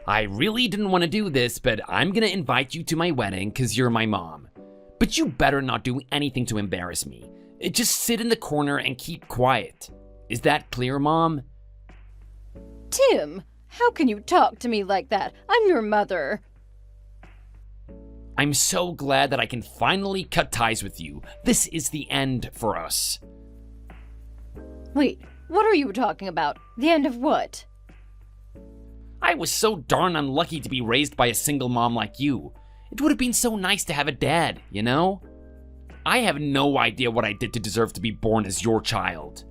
I really didn't want to do this, but I'm gonna invite you to my wedding because you're my mom. But you better not do anything to embarrass me. Just sit in the corner and keep quiet. Is that clear, Mom? Tim, how can you talk to me like that? I'm your mother. I'm so glad that I can finally cut ties with you. This is the end for us. Wait, what are you talking about? The end of what? I was so darn unlucky to be raised by a single mom like you. It would have been so nice to have a dad, you know? I have no idea what I did to deserve to be born as your child.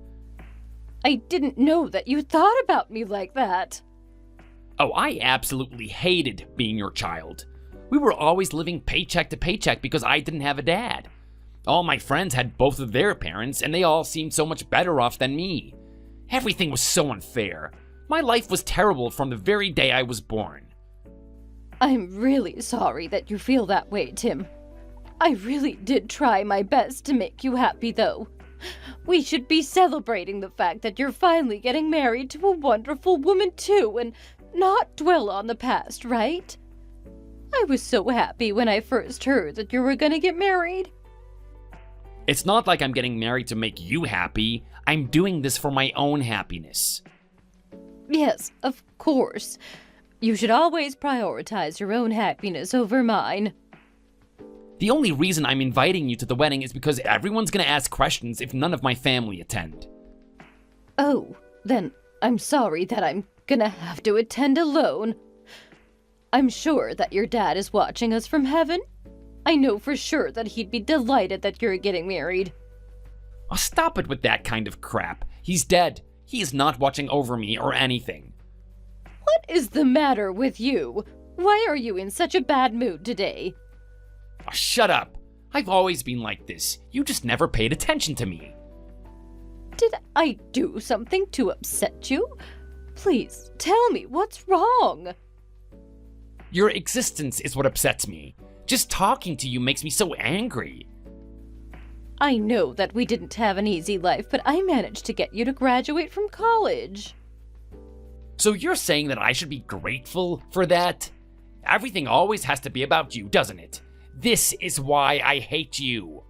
I didn't know that you thought about me like that. Oh, I absolutely hated being your child. We were always living paycheck to paycheck because I didn't have a dad. All my friends had both of their parents, and they all seemed so much better off than me. Everything was so unfair. My life was terrible from the very day I was born. I'm really sorry that you feel that way, Tim. I really did try my best to make you happy, though. We should be celebrating the fact that you're finally getting married to a wonderful woman, too, and not dwell on the past, right? I was so happy when I first heard that you were gonna get married. It's not like I'm getting married to make you happy. I'm doing this for my own happiness. Yes, of course. You should always prioritize your own happiness over mine. The only reason I'm inviting you to the wedding is because everyone's gonna ask questions if none of my family attend. Oh, then I'm sorry that I'm gonna have to attend alone. I'm sure that your dad is watching us from heaven. I know for sure that he'd be delighted that you're getting married. Oh, stop it with that kind of crap. He's dead. He is not watching over me or anything. What is the matter with you? Why are you in such a bad mood today? Oh, shut up. I've always been like this. You just never paid attention to me. Did I do something to upset you? Please, tell me what's wrong. Your existence is what upsets me. Just talking to you makes me so angry. I know that we didn't have an easy life, but I managed to get you to graduate from college. So you're saying that I should be grateful for that? Everything always has to be about you, doesn't it? This is why I hate you.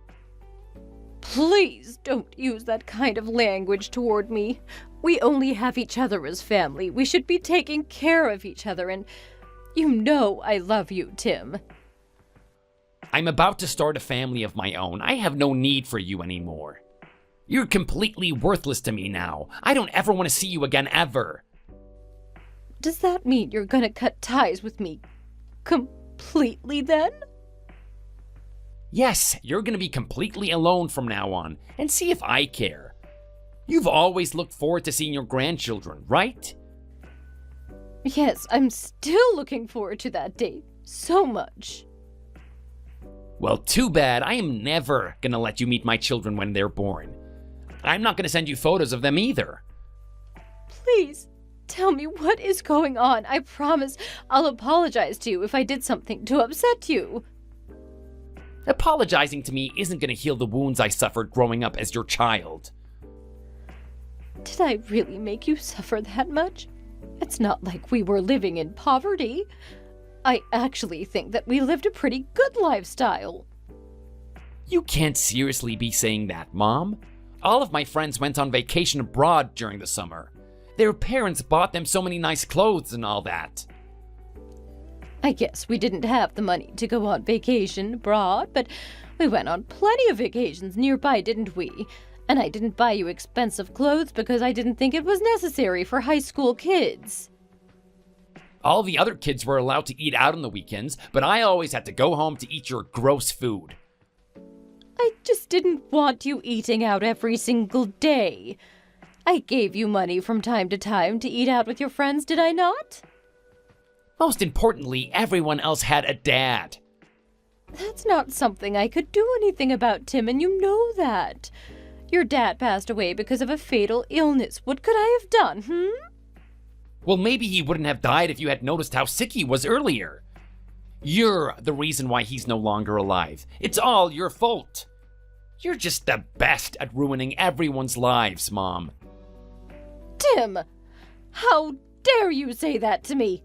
Please don't use that kind of language toward me. We only have each other as family. We should be taking care of each other, and you know I love you, Tim. I'm about to start a family of my own. I have no need for you anymore. You're completely worthless to me now. I don't ever want to see you again, ever. Does that mean you're gonna cut ties with me completely then? Yes, you're gonna be completely alone from now on, and see if I care. You've always looked forward to seeing your grandchildren, right? Yes, I'm still looking forward to that day so much. Well, too bad. I am never gonna let you meet my children when they're born. I'm not gonna send you photos of them either. Please, tell me what is going on. I promise I'll apologize to you if I did something to upset you. Apologizing to me isn't gonna heal the wounds I suffered growing up as your child. Did I really make you suffer that much? It's not like we were living in poverty. I actually think that we lived a pretty good lifestyle. You can't seriously be saying that, Mom. All of my friends went on vacation abroad during the summer. Their parents bought them so many nice clothes and all that. I guess we didn't have the money to go on vacation abroad, but we went on plenty of vacations nearby, didn't we? And I didn't buy you expensive clothes because I didn't think it was necessary for high school kids. All the other kids were allowed to eat out on the weekends, but I always had to go home to eat your gross food. I just didn't want you eating out every single day. I gave you money from time to time to eat out with your friends, did I not? Most importantly, everyone else had a dad. That's not something I could do anything about, Tim, and you know that. Your dad passed away because of a fatal illness. What could I have done, Well, maybe he wouldn't have died if you had noticed how sick he was earlier. You're the reason why he's no longer alive. It's all your fault. You're just the best at ruining everyone's lives, Mom. Tim, how dare you say that to me?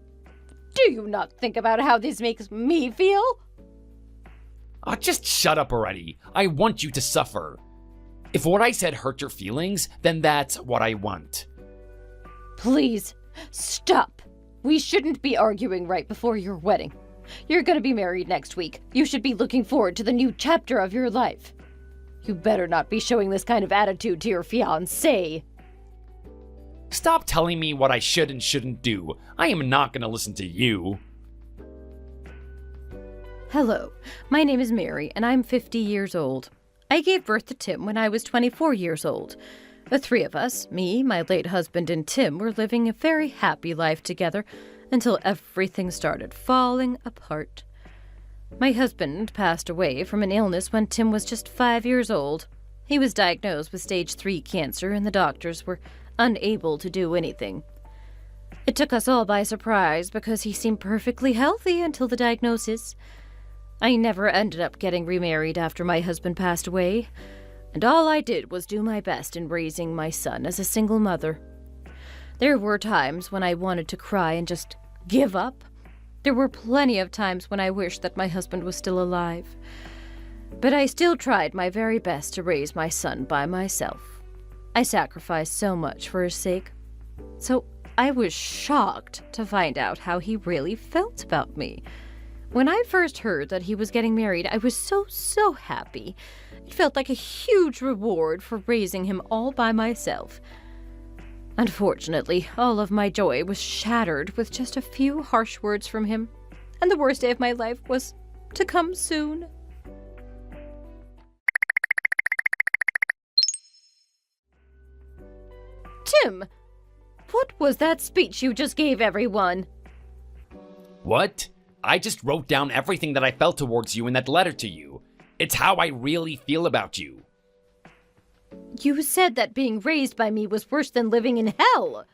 Do you not think about how this makes me feel? Oh, just shut up already. I want you to suffer. If what I said hurt your feelings, then that's what I want. Please, stop. We shouldn't be arguing right before your wedding. You're gonna be married next week. You should be looking forward to the new chapter of your life. You better not be showing this kind of attitude to your fiancé. Stop telling me what I should and shouldn't do. I am not going to listen to you. Hello, my name is Mary, and I'm 50 years old. I gave birth to Tim when I was 24 years old. The three of us, me, my late husband, and Tim, were living a very happy life together until everything started falling apart. My husband passed away from an illness when Tim was just 5 years old. He was diagnosed with stage 3 cancer, and the doctors were unable to do anything. It took us all by surprise because he seemed perfectly healthy until the diagnosis. I never ended up getting remarried after my husband passed away, and all I did was do my best in raising my son as a single mother. There were times when I wanted to cry and just give up. There were plenty of times when I wished that my husband was still alive. But I still tried my very best to raise my son by myself. I sacrificed so much for his sake. So I was shocked to find out how he really felt about me. When I first heard that he was getting married, I was so happy. It felt like a huge reward for raising him all by myself. Unfortunately, all of my joy was shattered with just a few harsh words from him, and the worst day of my life was to come soon. Tim, what was that speech you just gave everyone? What? I just wrote down everything that I felt towards you in that letter to you. It's how I really feel about you. You said that being raised by me was worse than living in hell.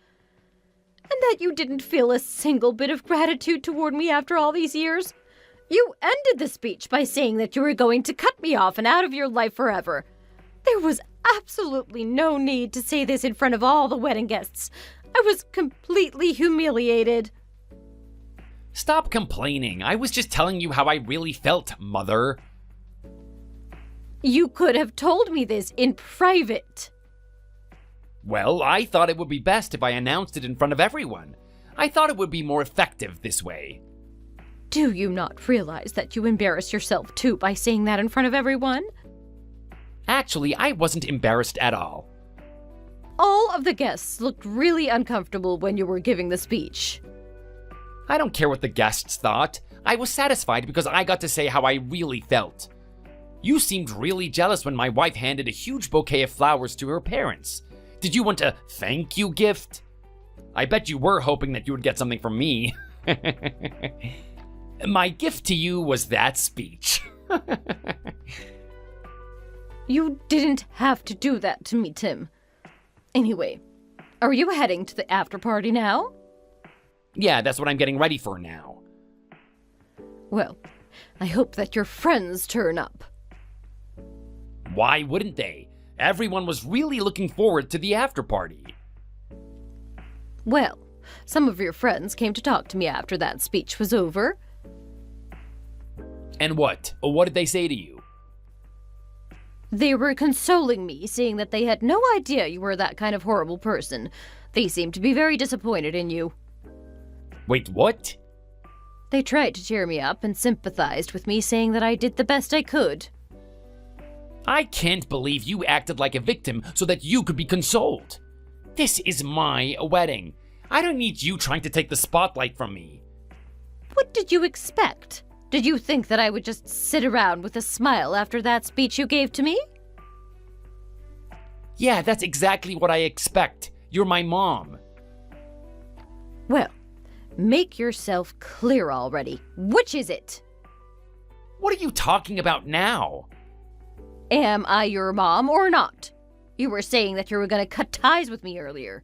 And that you didn't feel a single bit of gratitude toward me after all these years. You ended the speech by saying that you were going to cut me off and out of your life forever. There was absolutely no need to say this in front of all the wedding guests. I was completely humiliated. Stop complaining. I was just telling you how I really felt, Mother. You could have told me this in private. Well, I thought it would be best if I announced it in front of everyone. I thought it would be more effective this way. Do you not realize that you embarrass yourself too by saying that in front of everyone? Actually, I wasn't embarrassed at all. All of the guests looked really uncomfortable when you were giving the speech. I don't care what the guests thought. I was satisfied because I got to say how I really felt. You seemed really jealous when my wife handed a huge bouquet of flowers to her parents. Did you want a thank you gift? I bet you were hoping that you would get something from me. My gift to you was that speech. You didn't have to do that to me, Tim. Anyway, are you heading to the after party now? Yeah, that's what I'm getting ready for now. Well, I hope that your friends turn up. Why wouldn't they? Everyone was really looking forward to the after party. Well, some of your friends came to talk to me after that speech was over. And what? What did they say to you? They were consoling me, saying that they had no idea you were that kind of horrible person. They seemed to be very disappointed in you. Wait, what? They tried to cheer me up and sympathized with me, saying that I did the best I could. I can't believe you acted like a victim so that you could be consoled. This is my wedding. I don't need you trying to take the spotlight from me. What did you expect? Did you think that I would just sit around with a smile after that speech you gave to me? Yeah, that's exactly what I expect. You're my mom. Well, make yourself clear already. Which is it? What are you talking about now? Am I your mom or not? You were saying that you were going to cut ties with me earlier.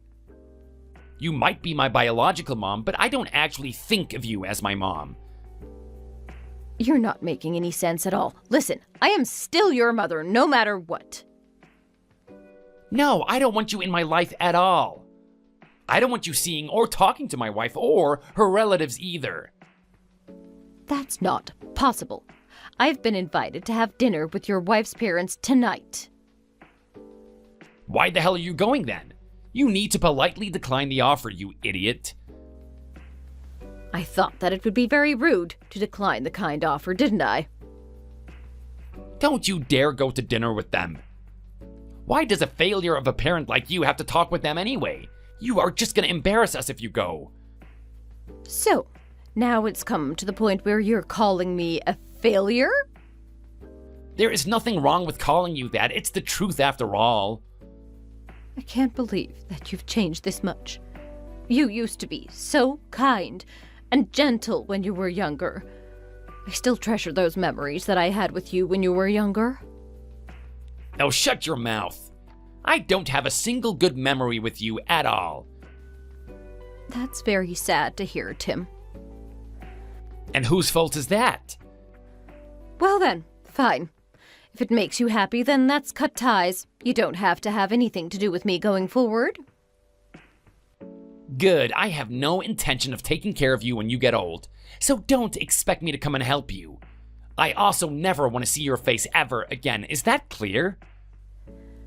You might be my biological mom, but I don't actually think of you as my mom. You're not making any sense at all. Listen, I am still your mother, no matter what. No, I don't want you in my life at all. I don't want you seeing or talking to my wife or her relatives either. That's not possible. I've been invited to have dinner with your wife's parents tonight. Why the hell are you going then? You need to politely decline the offer, you idiot. I thought that it would be very rude to decline the kind offer, didn't I? Don't you dare go to dinner with them. Why does a failure of a parent like you have to talk with them anyway? You are just gonna embarrass us if you go. So, now it's come to the point where you're calling me a failure? There is nothing wrong with calling you that. It's the truth after all. I can't believe that you've changed this much. You used to be so kind and gentle when you were younger. I still treasure those memories that I had with you when you were younger. Now shut your mouth. I don't have a single good memory with you at all. That's very sad to hear, Tim. And whose fault is that? Well then, fine. If it makes you happy, then let's cut ties. You don't have to have anything to do with me going forward. Good, I have no intention of taking care of you when you get old, so don't expect me to come and help you. I also never want to see your face ever again, is that clear?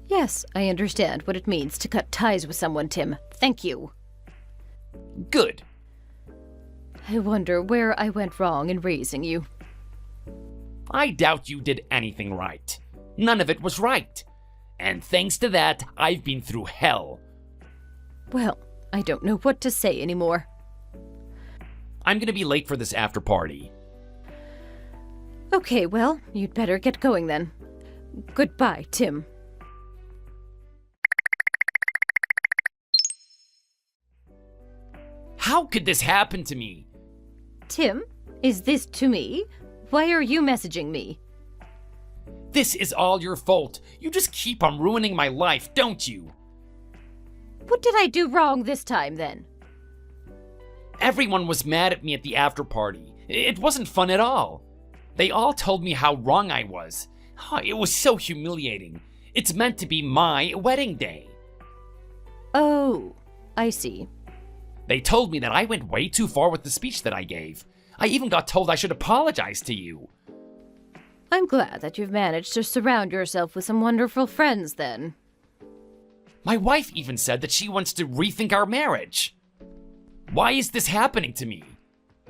Yes, I understand what it means to cut ties with someone, Tim. Thank you. Good. I wonder where I went wrong in raising you. I doubt you did anything right. None of it was right. And thanks to that, I've been through hell. Well, I don't know what to say anymore. I'm gonna be late for this after party. Okay, well, you'd better get going then. Goodbye, Tim. How could this happen to me? Tim, is this to me? Why are you messaging me? This is all your fault. You just keep on ruining my life, don't you? What did I do wrong this time, then? Everyone was mad at me at the after party. It wasn't fun at all. They all told me how wrong I was. It was so humiliating. It's meant to be my wedding day. Oh, I see. They told me that I went way too far with the speech that I gave. I even got told I should apologize to you. I'm glad that you've managed to surround yourself with some wonderful friends, then. My wife even said that she wants to rethink our marriage. Why is this happening to me?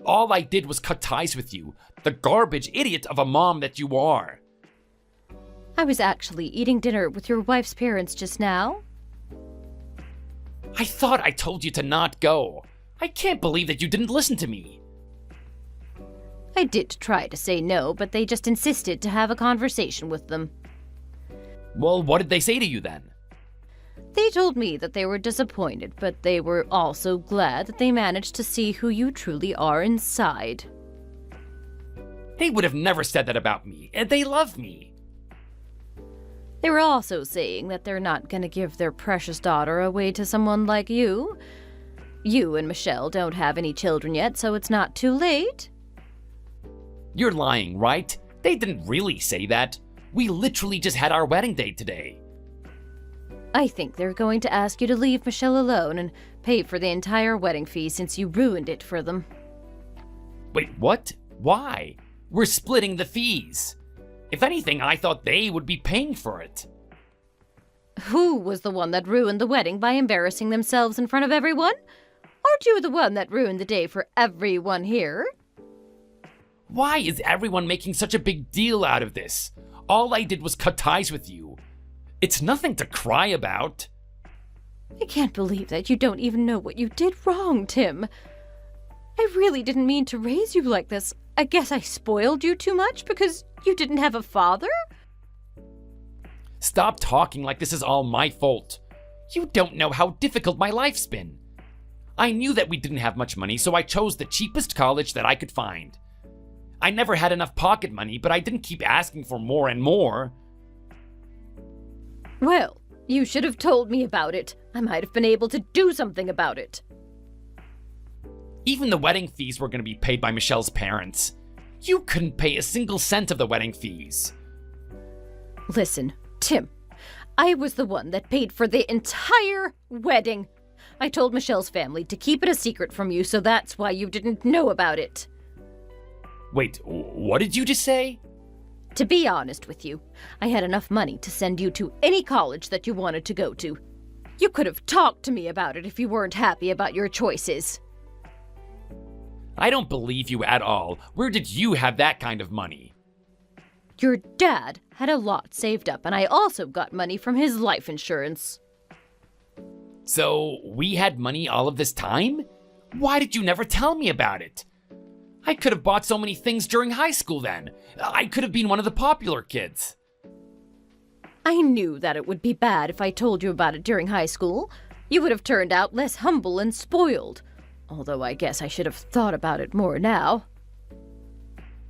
All I did was cut ties with you, the garbage idiot of a mom that you are. I was actually eating dinner with your wife's parents just now. I thought I told you to not go. I can't believe that you didn't listen to me. I did try to say no, but they just insisted to have a conversation with them. Well, what did they say to you then? They told me that they were disappointed, but they were also glad that they managed to see who you truly are inside. They would have never said that about me, and they love me. They were also saying that they're not going to give their precious daughter away to someone like you. You and Michelle don't have any children yet, so it's not too late. You're lying, right? They didn't really say that. We literally just had our wedding day today. I think they're going to ask you to leave Michelle alone and pay for the entire wedding fee since you ruined it for them. Wait, what? Why? We're splitting the fees. If anything, I thought they would be paying for it. Who was the one that ruined the wedding by embarrassing themselves in front of everyone? Aren't you the one that ruined the day for everyone here? Why is everyone making such a big deal out of this? All I did was cut ties with you. It's nothing to cry about. I can't believe that you don't even know what you did wrong, Tim. I really didn't mean to raise you like this. I guess I spoiled you too much because you didn't have a father? Stop talking like this is all my fault. You don't know how difficult my life's been. I knew that we didn't have much money, so I chose the cheapest college that I could find. I never had enough pocket money, but I didn't keep asking for more and more. Well, you should have told me about it. I might have been able to do something about it. Even the wedding fees were going to be paid by Michelle's parents. You couldn't pay a single cent of the wedding fees. Listen, Tim, I was the one that paid for the entire wedding. I told Michelle's family to keep it a secret from you, so that's why you didn't know about it. Wait, what did you just say? To be honest with you, I had enough money to send you to any college that you wanted to go to. You could have talked to me about it if you weren't happy about your choices. I don't believe you at all. Where did you have that kind of money? Your dad had a lot saved up, and I also got money from his life insurance. So, we had money all of this time? Why did you never tell me about it? I could have bought so many things during high school then. I could have been one of the popular kids. I knew that it would be bad if I told you about it during high school. You would have turned out less humble and spoiled. Although I guess I should have thought about it more now.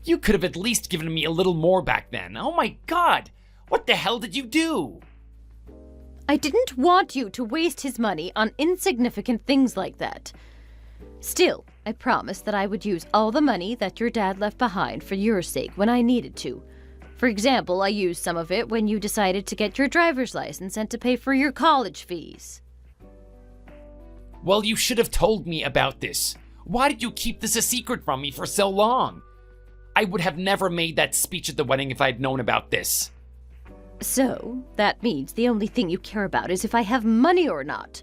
You could have at least given me a little more back then. Oh my god! What the hell did you do? I didn't want you to waste his money on insignificant things like that. Still, I promised that I would use all the money that your dad left behind for your sake when I needed to. For example, I used some of it when you decided to get your driver's license and to pay for your college fees. Well, you should have told me about this. Why did you keep this a secret from me for so long? I would have never made that speech at the wedding if I had known about this. So, that means the only thing you care about is if I have money or not.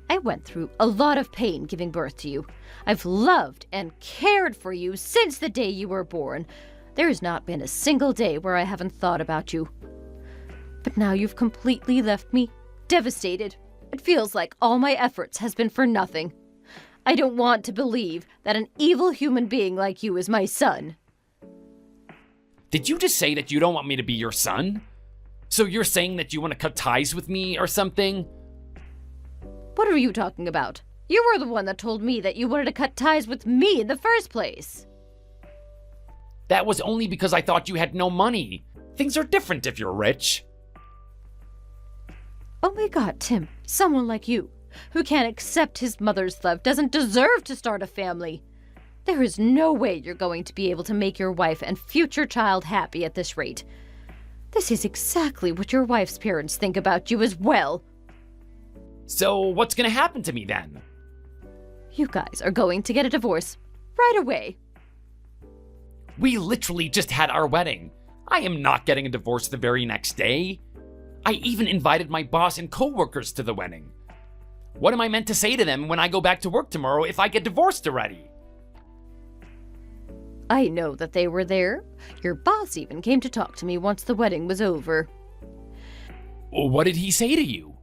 I went through a lot of pain giving birth to you. I've loved and cared for you since the day you were born. There has not been a single day where I haven't thought about you. But now you've completely left me devastated. It feels like all my efforts has been for nothing. I don't want to believe that an evil human being like you is my son. Did you just say that you don't want me to be your son? So you're saying that you want to cut ties with me or something? What are you talking about? You were the one that told me that you wanted to cut ties with me in the first place. That was only because I thought you had no money. Things are different if you're rich. Oh my god, Tim. Someone like you, who can't accept his mother's love, doesn't deserve to start a family. There is no way you're going to be able to make your wife and future child happy at this rate. This is exactly what your wife's parents think about you as well. So what's gonna happen to me then? You guys are going to get a divorce right away. We literally just had our wedding. I am not getting a divorce the very next day. I even invited my boss and coworkers to the wedding. What am I meant to say to them when I go back to work tomorrow if I get divorced already? I know that they were there. Your boss even came to talk to me once the wedding was over. What did he say to you?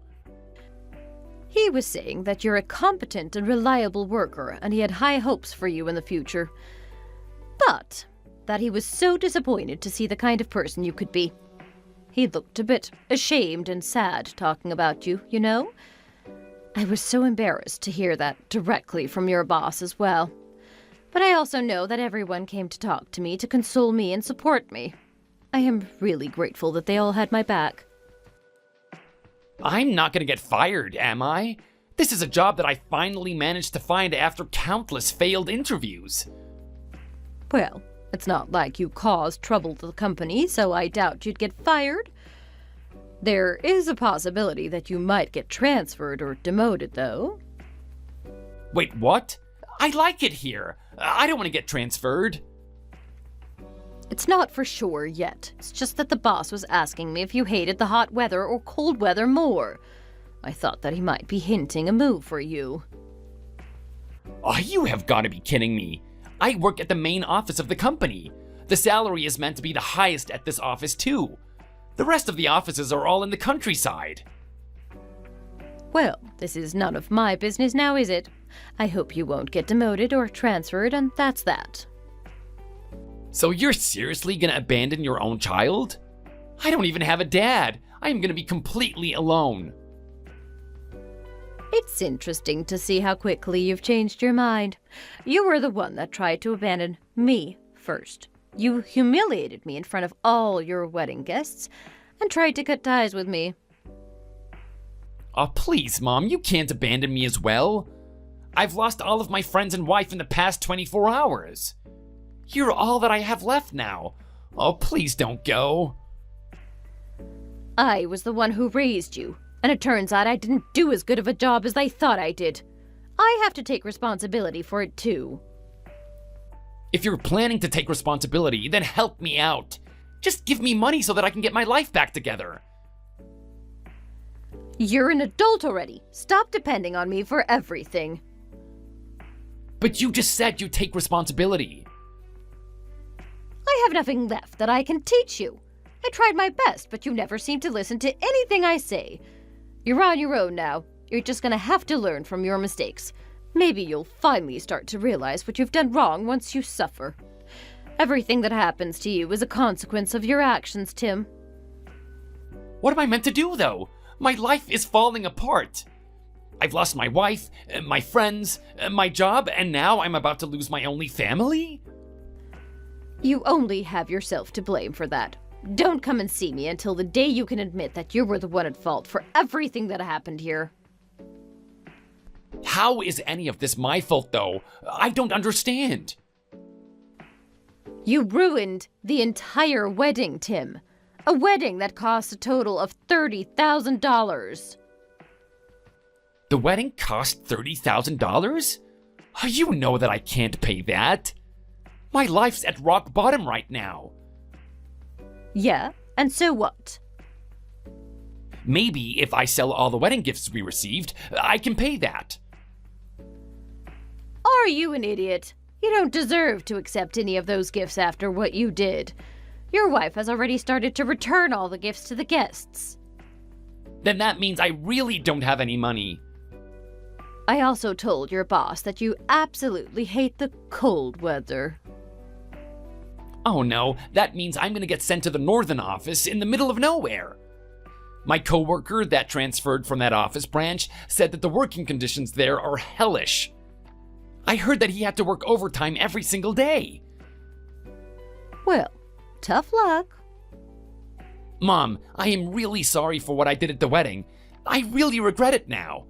He was saying that you're a competent and reliable worker, and he had high hopes for you in the future. But that he was so disappointed to see the kind of person you could be. He looked a bit ashamed and sad talking about you, you know? I was so embarrassed to hear that directly from your boss as well. But I also know that everyone came to talk to me to console me and support me. I am really grateful that they all had my back. I'm not gonna get fired, am I? This is a job that I finally managed to find after countless failed interviews. Well, it's not like you caused trouble to the company, so I doubt you'd get fired. There is a possibility that you might get transferred or demoted, though. Wait, what? I like it here. I don't want to get transferred. It's not for sure yet. It's just that the boss was asking me if you hated the hot weather or cold weather more. I thought that he might be hinting a move for you. Oh, you have got to be kidding me. I work at the main office of the company. The salary is meant to be the highest at this office, too. The rest of the offices are all in the countryside. Well, this is none of my business now, is it? I hope you won't get demoted or transferred, and that's that. So you're seriously gonna abandon your own child? I don't even have a dad. I am gonna be completely alone. It's interesting to see how quickly you've changed your mind. You were the one that tried to abandon me first. You humiliated me in front of all your wedding guests and tried to cut ties with me. Oh, please, Mom, you can't abandon me as well. I've lost all of my friends and wife in the past 24 hours. You're all that I have left now. Oh, please don't go. I was the one who raised you, and it turns out I didn't do as good of a job as I thought I did. I have to take responsibility for it too. If you're planning to take responsibility, then help me out. Just give me money so that I can get my life back together. You're an adult already. Stop depending on me for everything. But you just said you'd take responsibility. I have nothing left that I can teach you. I tried my best, but you never seem to listen to anything I say. You're on your own now. You're just gonna have to learn from your mistakes. Maybe you'll finally start to realize what you've done wrong once you suffer. Everything that happens to you is a consequence of your actions, Tim. What am I meant to do, though? My life is falling apart. I've lost my wife, my friends, my job, and now I'm about to lose my only family? You only have yourself to blame for that. Don't come and see me until the day you can admit that you were the one at fault for everything that happened here. How is any of this my fault, though? I don't understand. You ruined the entire wedding, Tim. A wedding that cost a total of $30,000. The wedding cost $30,000? You know that I can't pay that. My life's at rock bottom right now. Yeah, and so what? Maybe if I sell all the wedding gifts we received, I can pay that. Are you an idiot? You don't deserve to accept any of those gifts after what you did. Your wife has already started to return all the gifts to the guests. Then that means I really don't have any money. I also told your boss that you absolutely hate the cold weather. Oh no, that means I'm gonna get sent to the northern office in the middle of nowhere. My coworker that transferred from that office branch said that the working conditions there are hellish. I heard that he had to work overtime every single day. Well, tough luck. Mom, I am really sorry for what I did at the wedding. I really regret it now.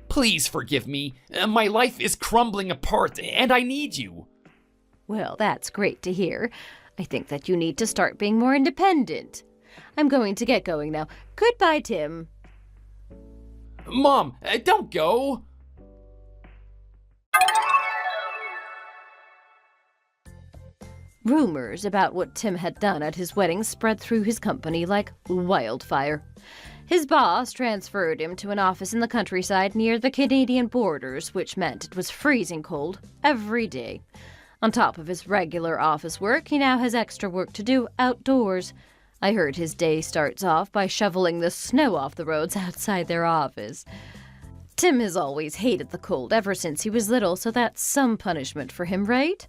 Please forgive me. My life is crumbling apart and I need you. Well, that's great to hear. I think that you need to start being more independent. I'm going to get going now. Goodbye, Tim. Mom, don't go. Rumors about what Tim had done at his wedding spread through his company like wildfire. His boss transferred him to an office in the countryside near the Canadian borders, which meant it was freezing cold every day. On top of his regular office work, he now has extra work to do outdoors. I heard his day starts off by shoveling the snow off the roads outside their office. Tim has always hated the cold ever since he was little, so that's some punishment for him, right?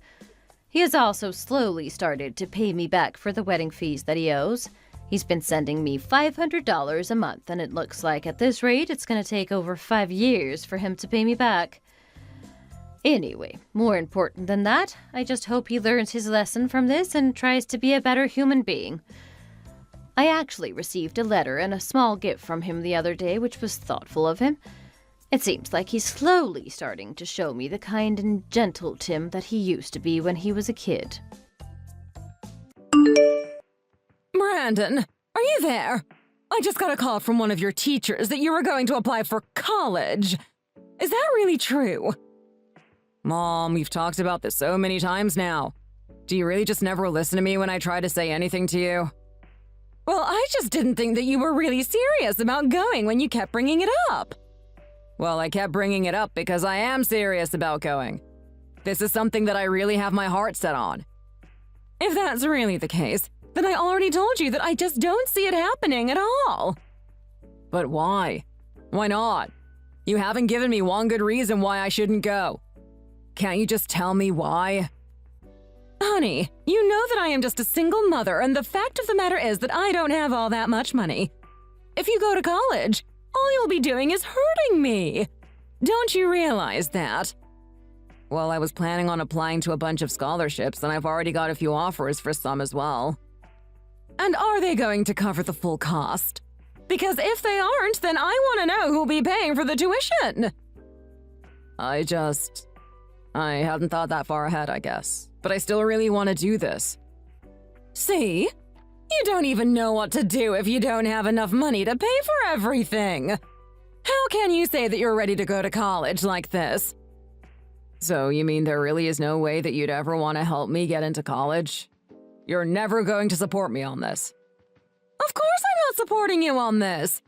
He has also slowly started to pay me back for the wedding fees that he owes. He's been sending me $500 a month, and it looks like at this rate it's going to take over 5 years for him to pay me back. Anyway, more important than that, I just hope he learns his lesson from this and tries to be a better human being. I actually received a letter and a small gift from him the other day, which was thoughtful of him. It seems like he's slowly starting to show me the kind and gentle Tim that he used to be when he was a kid. Brandon, are you there? I just got a call from one of your teachers that you were going to apply for college. Is that really true? Mom, we've talked about this so many times now. Do you really just never listen to me when I try to say anything to you? Well, I just didn't think that you were really serious about going when you kept bringing it up. Well, I kept bringing it up because I am serious about going. This is something that I really have my heart set on. If that's really the case, then I already told you that I just don't see it happening at all. But why? Why not? You haven't given me one good reason why I shouldn't go. Can't you just tell me why? Honey, you know that I am just a single mother, and the fact of the matter is that I don't have all that much money. If you go to college, all you'll be doing is hurting me. Don't you realize that? Well, I was planning on applying to a bunch of scholarships, and I've already got a few offers for some as well. And are they going to cover the full cost? Because if they aren't, then I want to know who'll be paying for the tuition. I hadn't thought that far ahead, I guess. But I still really want to do this. See? You don't even know what to do if you don't have enough money to pay for everything. How can you say that you're ready to go to college like this? So you mean there really is no way that you'd ever want to help me get into college? You're never going to support me on this. Of course I'm not supporting you on this.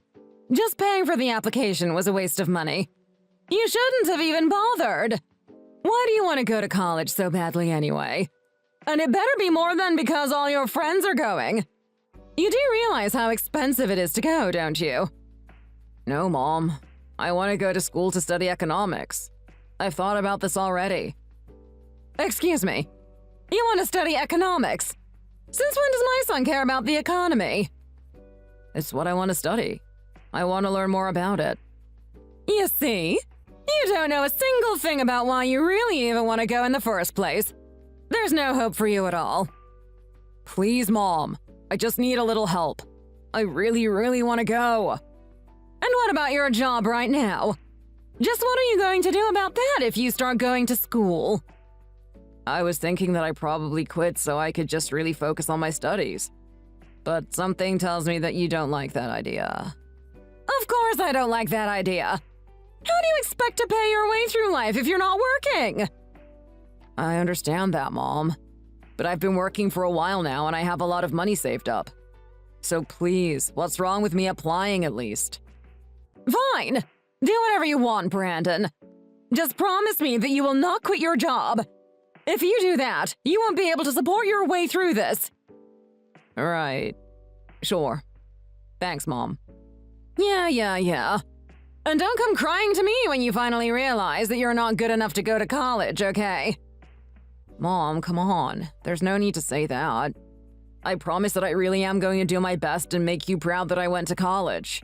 Just paying for the application was a waste of money. You shouldn't have even bothered. Why do you want to go to college so badly anyway? And it better be more than because all your friends are going. You do realize how expensive it is to go, don't you? No, Mom. I want to go to school to study economics. I've thought about this already. Excuse me. You want to study economics? Since when does my son care about the economy? It's what I want to study. I want to learn more about it. You see? You don't know a single thing about why you really even want to go in the first place. There's no hope for you at all. Please, Mom. I just need a little help. I really, really want to go. And what about your job right now? Just what are you going to do about that if you start going to school? I was thinking that I probably quit so I could just really focus on my studies. But something tells me that you don't like that idea. Of course I don't like that idea. How do you expect to pay your way through life if you're not working? I understand that, Mom. But I've been working for a while now and I have a lot of money saved up. So please, what's wrong with me applying at least? Fine! Do whatever you want, Brandon. Just promise me that you will not quit your job. If you do that, you won't be able to support your way through this. Right. Sure. Thanks, Mom. Yeah. And don't come crying to me when you finally realize that you're not good enough to go to college, okay? Mom, come on. There's no need to say that. I promise that I really am going to do my best and make you proud that I went to college.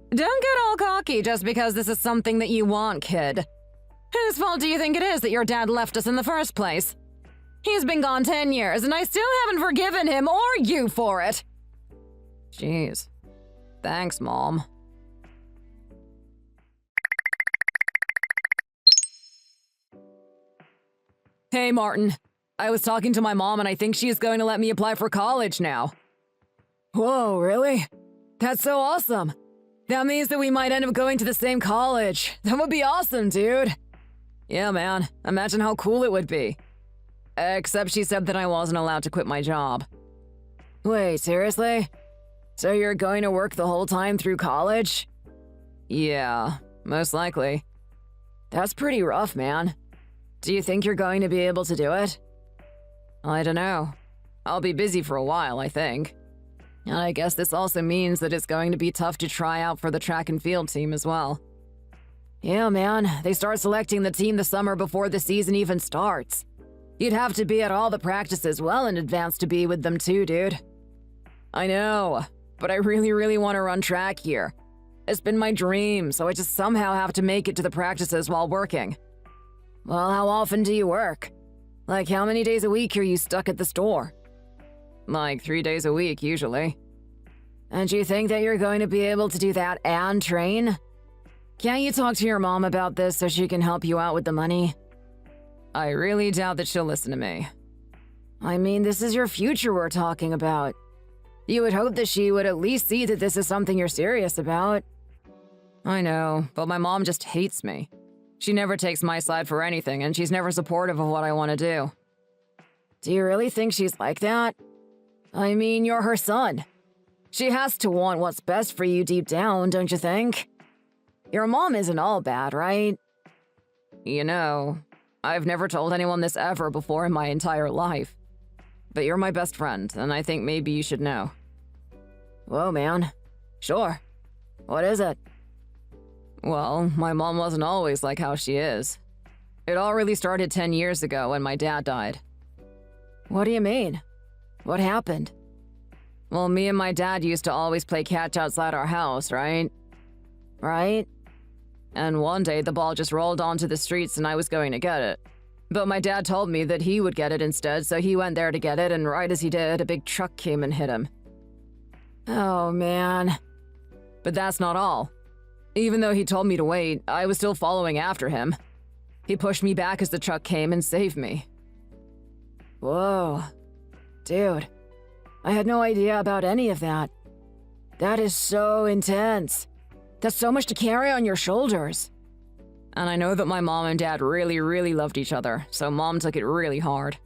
Don't get all cocky just because this is something that you want, kid. Whose fault do you think it is that your dad left us in the first place? He's been gone 10 years and I still haven't forgiven him or you for it. Jeez. Thanks, Mom. Hey, Martin. I was talking to my mom and I think she's going to let me apply for college now. Whoa, really? That's so awesome. That means that we might end up going to the same college. That would be awesome, dude. Yeah, man. Imagine how cool it would be. Except she said that I wasn't allowed to quit my job. Wait, seriously? So you're going to work the whole time through college? Yeah, most likely. That's pretty rough, man. Do you think you're going to be able to do it? I don't know. I'll be busy for a while, I think. And I guess this also means that it's going to be tough to try out for the track and field team as well. Yeah, man, they start selecting the team the summer before the season even starts. You'd have to be at all the practices well in advance to be with them too, dude. I know, but I really want to run track here. It's been my dream, so I just somehow have to make it to the practices while working. Well, how often do you work? Like, how many days a week are you stuck at the store? Like 3 days a week, usually. And you think that you're going to be able to do that and train? Can't you talk to your mom about this so she can help you out with the money? I really doubt that she'll listen to me. I mean, this is your future we're talking about. You would hope that she would at least see that this is something you're serious about. I know, but my mom just hates me. She never takes my side for anything, and she's never supportive of what I want to do. Do you really think she's like that? I mean, you're her son. She has to want what's best for you deep down, don't you think? Your mom isn't all bad, right? You know, I've never told anyone this ever before in my entire life. But you're my best friend, and I think maybe you should know. Whoa, man. Sure. What is it? Well, my mom wasn't always like how she is. It all really started 10 years ago when my dad died. What do you mean? What happened? Well, me and my dad used to always play catch outside our house, right? Right? And one day the ball just rolled onto the streets and I was going to get it. But my dad told me that he would get it instead, so he went there to get it, and right as he did, a big truck came and hit him. Oh, man. But that's not all. Even though he told me to wait, I was still following after him. He pushed me back as the truck came and saved me. Whoa. Dude, I had no idea about any of that. That is so intense. That's so much to carry on your shoulders. And I know that my mom and dad really, really loved each other, so Mom took it really hard.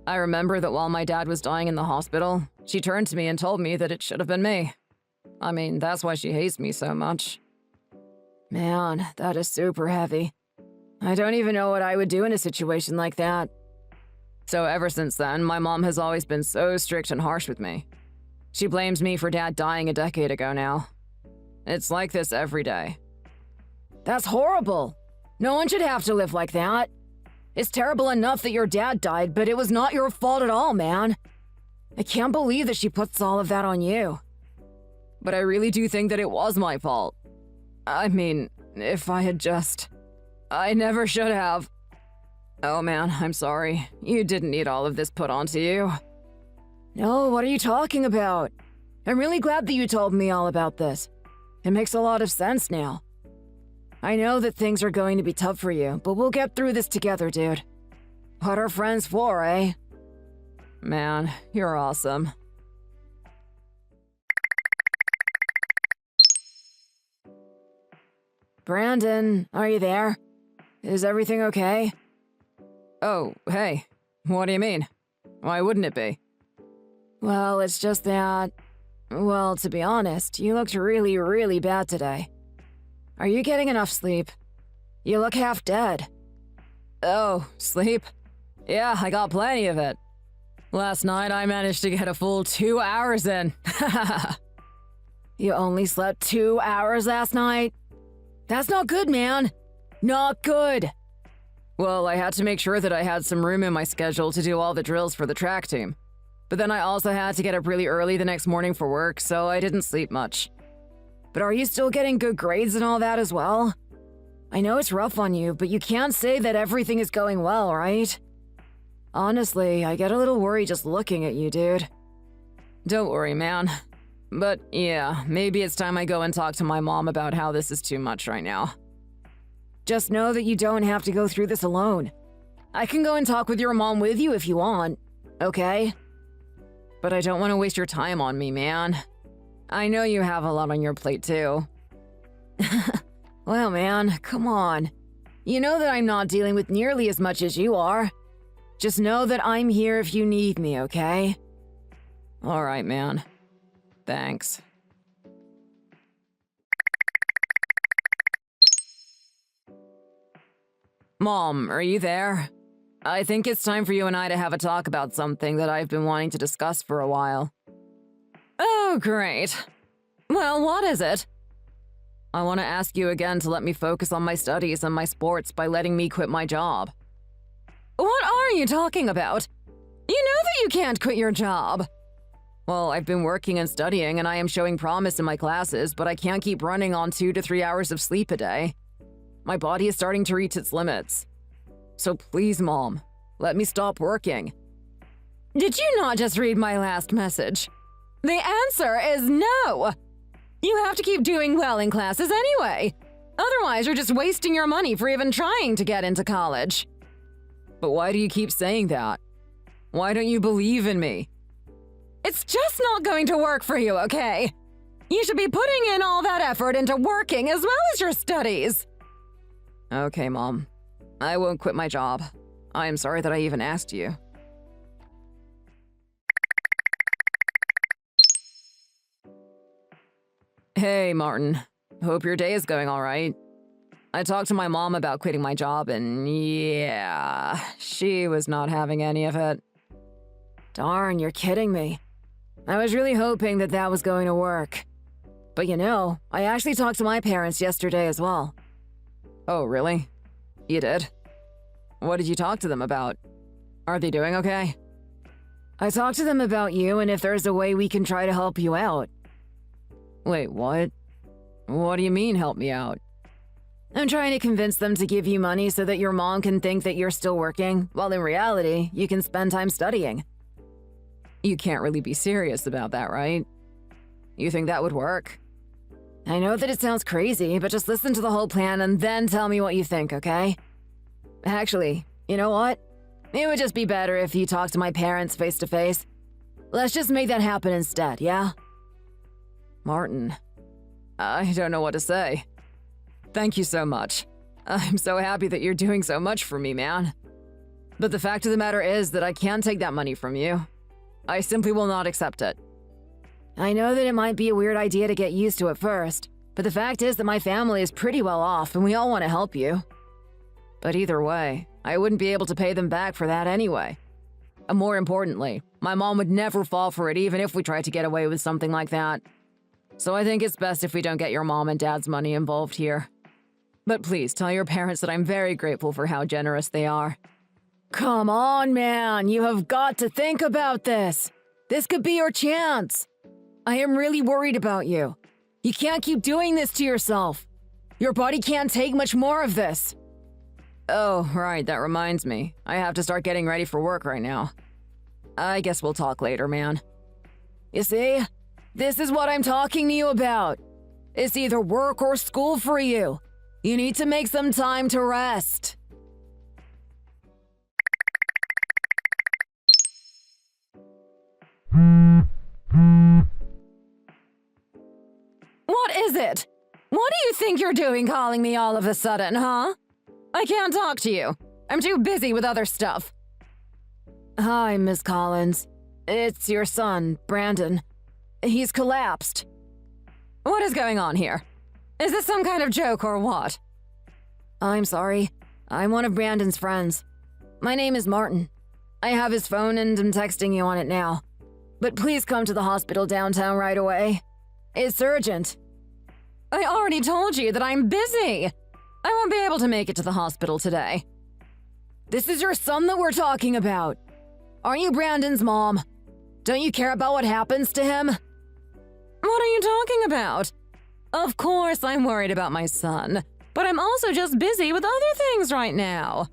I remember that while my dad was dying in the hospital, she turned to me and told me that it should have been me. I mean, that's why she hates me so much. Man, that is super heavy. I don't even know what I would do in a situation like that. So ever since then, my mom has always been so strict and harsh with me. She blames me for Dad dying a decade ago now. It's like this every day. That's horrible. No one should have to live like that. It's terrible enough that your dad died, but it was not your fault at all, man. I can't believe that she puts all of that on you. But I really do think that it was my fault. I mean, if I had just... I never should have. Oh man, I'm sorry. You didn't need all of this put onto you. No, what are you talking about? I'm really glad that you told me all about this. It makes a lot of sense now. I know that things are going to be tough for you, but we'll get through this together, dude. What are friends for, eh? Man, you're awesome. Brandon, are you there? Is everything okay? Oh, hey. What do you mean? Why wouldn't it be? Well, it's just that... Well, to be honest, you looked really, really bad today. Are you getting enough sleep? You look half dead. Oh, sleep? Yeah, I got plenty of it. Last night I managed to get a full 2 hours in. You only slept 2 hours last night? That's not good, man. Not good. Well, I had to make sure that I had some room in my schedule to do all the drills for the track team. But then I also had to get up really early the next morning for work, so I didn't sleep much. But are you still getting good grades and all that as well? I know it's rough on you, but you can't say that everything is going well, right? Honestly, I get a little worried just looking at you, dude. Don't worry, man. But yeah, maybe it's time I go and talk to my mom about how this is too much right now. Just know that you don't have to go through this alone. I can go and talk with your mom with you if you want, okay? But I don't want to waste your time on me, man. I know you have a lot on your plate, too. Well, man, come on. You know that I'm not dealing with nearly as much as you are. Just know that I'm here if you need me, okay? All right, man. Thanks. Mom, are you there? I think it's time for you and I to have a talk about something that I've been wanting to discuss for a while. Oh, great. Well, what is it? I want to ask you again to let me focus on my studies and my sports by letting me quit my job. What are you talking about? You know that you can't quit your job. Well, I've been working and studying and I am showing promise in my classes, but I can't keep running on 2 to 3 hours of sleep a day. My body is starting to reach its limits. So please, Mom, let me stop working. Did you not just read my last message? The answer is no! You have to keep doing well in classes anyway. Otherwise, you're just wasting your money for even trying to get into college. But why do you keep saying that? Why don't you believe in me? It's just not going to work for you, okay? You should be putting in all that effort into working as well as your studies. Okay, Mom. I won't quit my job. I am sorry that I even asked you. Hey, Martin. Hope your day is going all right. I talked to my mom about quitting my job and yeah, she was not having any of it. Darn, you're kidding me. I was really hoping that that was going to work. But you know, I actually talked to my parents yesterday as well. Oh, really? You did? What did you talk to them about? Are they doing okay? I talked to them about you and if there's a way we can try to help you out. Wait, what? What do you mean, help me out? I'm trying to convince them to give you money so that your mom can think that you're still working, while in reality, you can spend time studying. You can't really be serious about that, right? You think that would work? I know that it sounds crazy, but just listen to the whole plan and then tell me what you think, okay? Actually, you know what? It would just be better if you talked to my parents face to face. Let's just make that happen instead, yeah? Martin, I don't know what to say. Thank you so much. I'm so happy that you're doing so much for me, man. But the fact of the matter is that I can't take that money from you. I simply will not accept it. I know that it might be a weird idea to get used to at first, but the fact is that my family is pretty well off and we all want to help you. But either way, I wouldn't be able to pay them back for that anyway. And more importantly, my mom would never fall for it even if we tried to get away with something like that. So I think it's best if we don't get your mom and dad's money involved here. But please tell your parents that I'm very grateful for how generous they are. Come on, man, you have got to think about this. This could be your chance. I am really worried about you. You can't keep doing this to yourself. Your body can't take much more of this. Oh, right, that reminds me. I have to start getting ready for work right now. I guess we'll talk later, man. You see? This is what I'm talking to you about. It's either work or school for you. You need to make some time to rest. What is it? What do you think you're doing calling me all of a sudden, huh? I can't talk to you. I'm too busy with other stuff. Hi, Miss Collins. It's your son, Brandon. He's collapsed. What is going on here? Is this some kind of joke or what? I'm sorry. I'm one of Brandon's friends. My name is Martin. I have his phone and I'm texting you on it now. But please come to the hospital downtown right away. It's urgent. I already told you that I'm busy. I won't be able to make it to the hospital today. This is your son that we're talking about. Aren't you Brandon's mom? Don't you care about what happens to him? What are you talking about? Of course I'm worried about my son, but I'm also just busy with other things right now.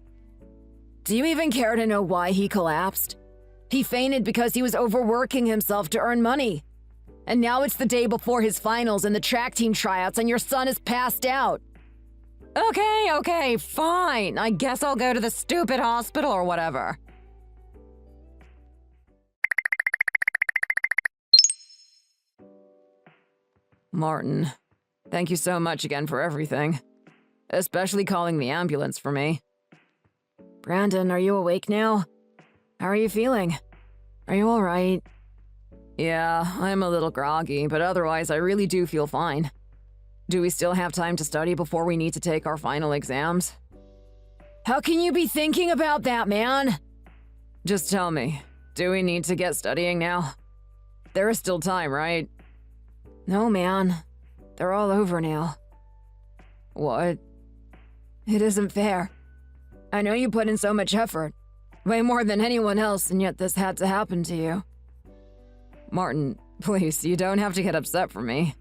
Do you even care to know why he collapsed? He fainted because he was overworking himself to earn money. And now it's the day before his finals and the track team tryouts and your son is passed out. Okay, fine. I guess I'll go to the stupid hospital or whatever. Martin, thank you so much again for everything. Especially calling the ambulance for me. Brandon, are you awake now? How are you feeling? Are you alright? Yeah, I'm a little groggy, but otherwise I really do feel fine. Do we still have time to study before we need to take our final exams? How can you be thinking about that, man? Just tell me, do we need to get studying now? There is still time, right? No, man. They're all over now. What? It isn't fair. I know you put in so much effort. Way more than anyone else, and yet this had to happen to you. Martin, please, you don't have to get upset for me.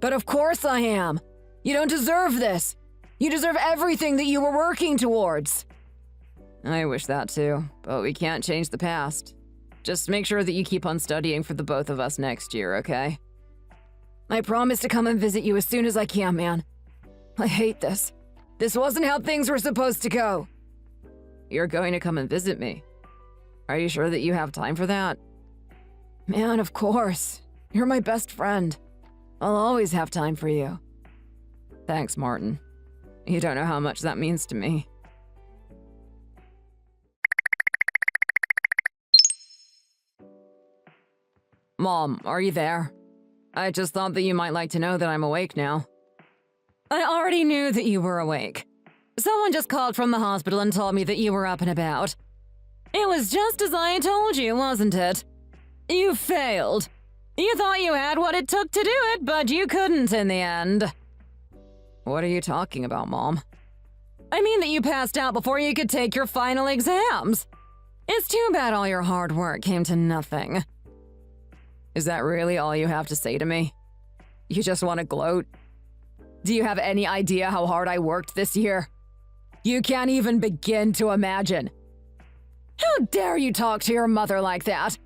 But of course I am! You don't deserve this! You deserve everything that you were working towards! I wish that too, but we can't change the past. Just make sure that you keep on studying for the both of us next year, okay? I promise to come and visit you as soon as I can, man. I hate this. This wasn't how things were supposed to go. You're going to come and visit me. Are you sure that you have time for that? Man, of course. You're my best friend. I'll always have time for you. Thanks, Martin. You don't know how much that means to me. Mom, are you there? I just thought that you might like to know that I'm awake now. I already knew that you were awake. Someone just called from the hospital and told me that you were up and about. It was just as I told you, wasn't it? You failed. You thought you had what it took to do it, but you couldn't in the end. What are you talking about, Mom? I mean that you passed out before you could take your final exams. It's too bad all your hard work came to nothing. Is that really all you have to say to me? You just want to gloat? Do you have any idea how hard I worked this year? You can't even begin to imagine. How dare you talk to your mother like that?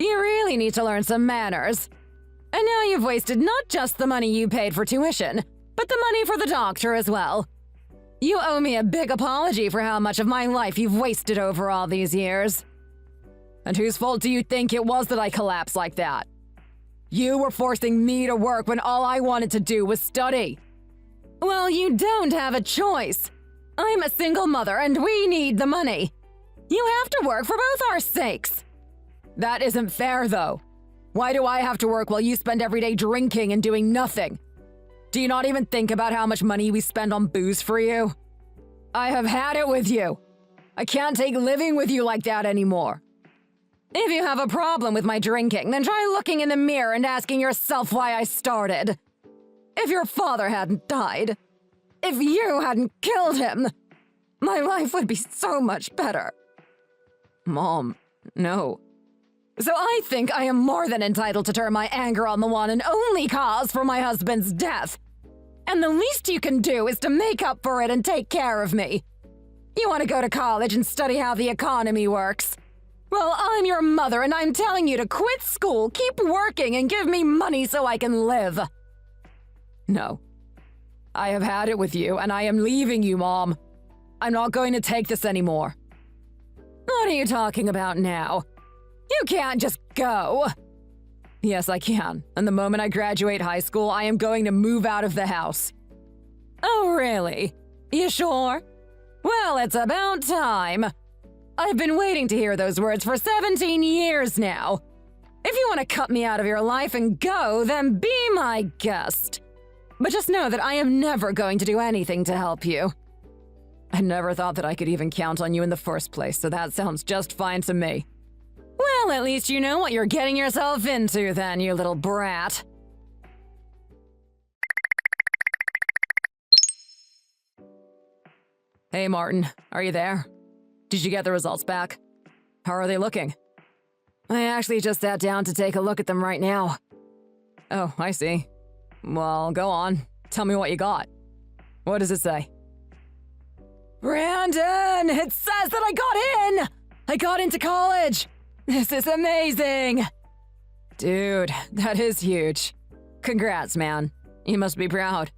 You really need to learn some manners. And now you've wasted not just the money you paid for tuition, but the money for the doctor as well. You owe me a big apology for how much of my life you've wasted over all these years. And whose fault do you think it was that I collapsed like that? You were forcing me to work when all I wanted to do was study. Well, you don't have a choice. I'm a single mother and we need the money. You have to work for both our sakes. That isn't fair, though. Why do I have to work while you spend every day drinking and doing nothing? Do you not even think about how much money we spend on booze for you? I have had it with you. I can't take living with you like that anymore. If you have a problem with my drinking, then try looking in the mirror and asking yourself why I started. If your father hadn't died, if you hadn't killed him, my life would be so much better. Mom, no. So I think I am more than entitled to turn my anger on the one and only cause for my husband's death. And the least you can do is to make up for it and take care of me. You want to go to college and study how the economy works? Well, I'm your mother and I'm telling you to quit school, keep working, and give me money so I can live. No. I have had it with you and I am leaving you, Mom. I'm not going to take this anymore. What are you talking about now? You can't just go. Yes, I can. And the moment I graduate high school, I am going to move out of the house. Oh, really? You sure? Well, it's about time. I've been waiting to hear those words for 17 years now. If you want to cut me out of your life and go, then be my guest. But just know that I am never going to do anything to help you. I never thought that I could even count on you in the first place, so that sounds just fine to me. Well, at least you know what you're getting yourself into then, you little brat. Hey, Martin, are you there? Did you get the results back? How are they looking? I actually just sat down to take a look at them right now. Oh, I see. Well, go on. Tell me what you got. What does it say? Brandon! It says that I got in! I got into college! This is amazing! Dude, that is huge. Congrats, man. You must be proud.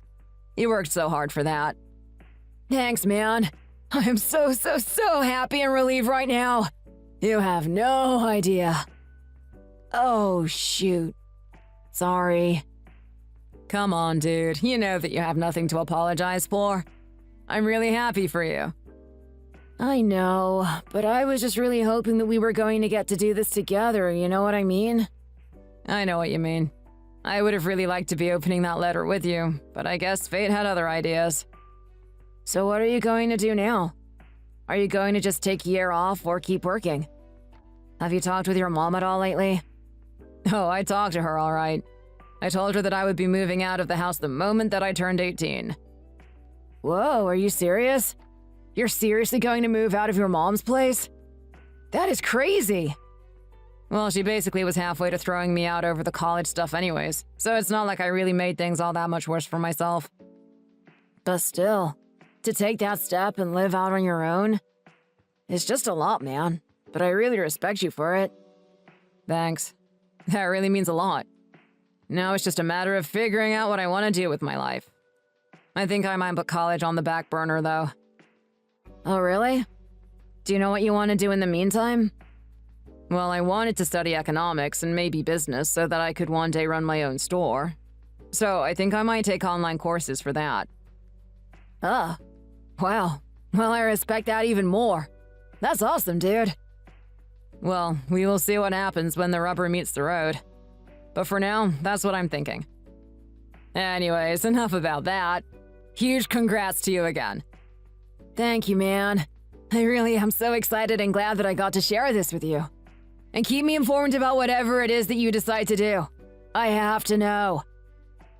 You worked so hard for that. Thanks, man. I am so happy and relieved right now. You have no idea. Oh, shoot. Sorry. Come on, dude. You know that you have nothing to apologize for. I'm really happy for you. I know, but I was just really hoping that we were going to get to do this together, you know what I mean? I know what you mean. I would have really liked to be opening that letter with you, but I guess fate had other ideas. So what are you going to do now? Are you going to just take a year off or keep working? Have you talked with your mom at all lately? Oh, I talked to her all right. I told her that I would be moving out of the house the moment that I turned 18. Whoa, are you serious? You're seriously going to move out of your mom's place? That is crazy! Well, she basically was halfway to throwing me out over the college stuff anyways, so it's not like I really made things all that much worse for myself. But still, to take that step and live out on your own, it's just a lot, man. But I really respect you for it. Thanks. That really means a lot. Now it's just a matter of figuring out what I want to do with my life. I think I might put college on the back burner, though. Oh, really? Do you know what you want to do in the meantime? Well, I wanted to study economics and maybe business so that I could one day run my own store. So I think I might take online courses for that. Ah, wow. Well, I respect that even more. That's awesome, dude. Well, we will see what happens when the rubber meets the road. But for now, that's what I'm thinking. Anyways, enough about that. Huge congrats to you again. Thank you, man. I really am so excited and glad that I got to share this with you. And keep me informed about whatever it is that you decide to do. I have to know.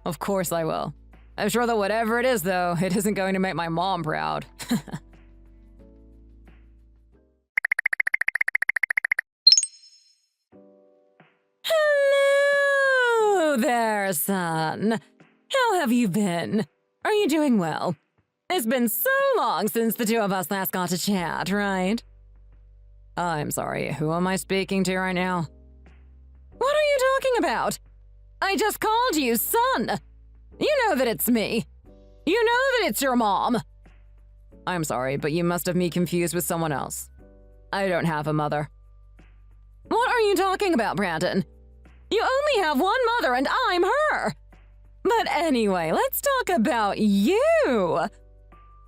Of course I will. I'm sure that whatever it is, though, it isn't going to make my mom proud. Hello there, son. How have you been? Are you doing well? It's been so long since the two of us last got to chat, right? I'm sorry, who am I speaking to right now? What are you talking about? I just called you son. You know that it's me. You know that it's your mom. I'm sorry, but you must have me confused with someone else. I don't have a mother. What are you talking about, Brandon? You only have one mother and I'm her. But anyway, let's talk about you.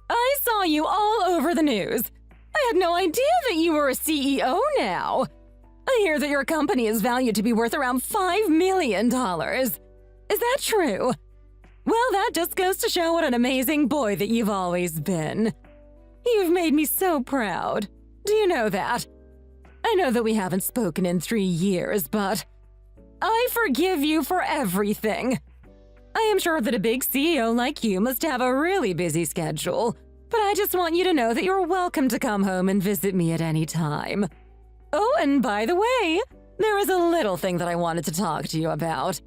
I saw you all over the news. I had no idea that you were a CEO now. I hear that your company is valued to be worth around $5 million. Is that true? Well, that just goes to show what an amazing boy that you've always been. You've made me so proud. Do you know that? I know that we haven't spoken in 3 years, but I forgive you for everything. I am sure that a big CEO like you must have a really busy schedule, but I just want you to know that you're welcome to come home and visit me at any time. Oh, and by the way, there is a little thing that I wanted to talk to you about.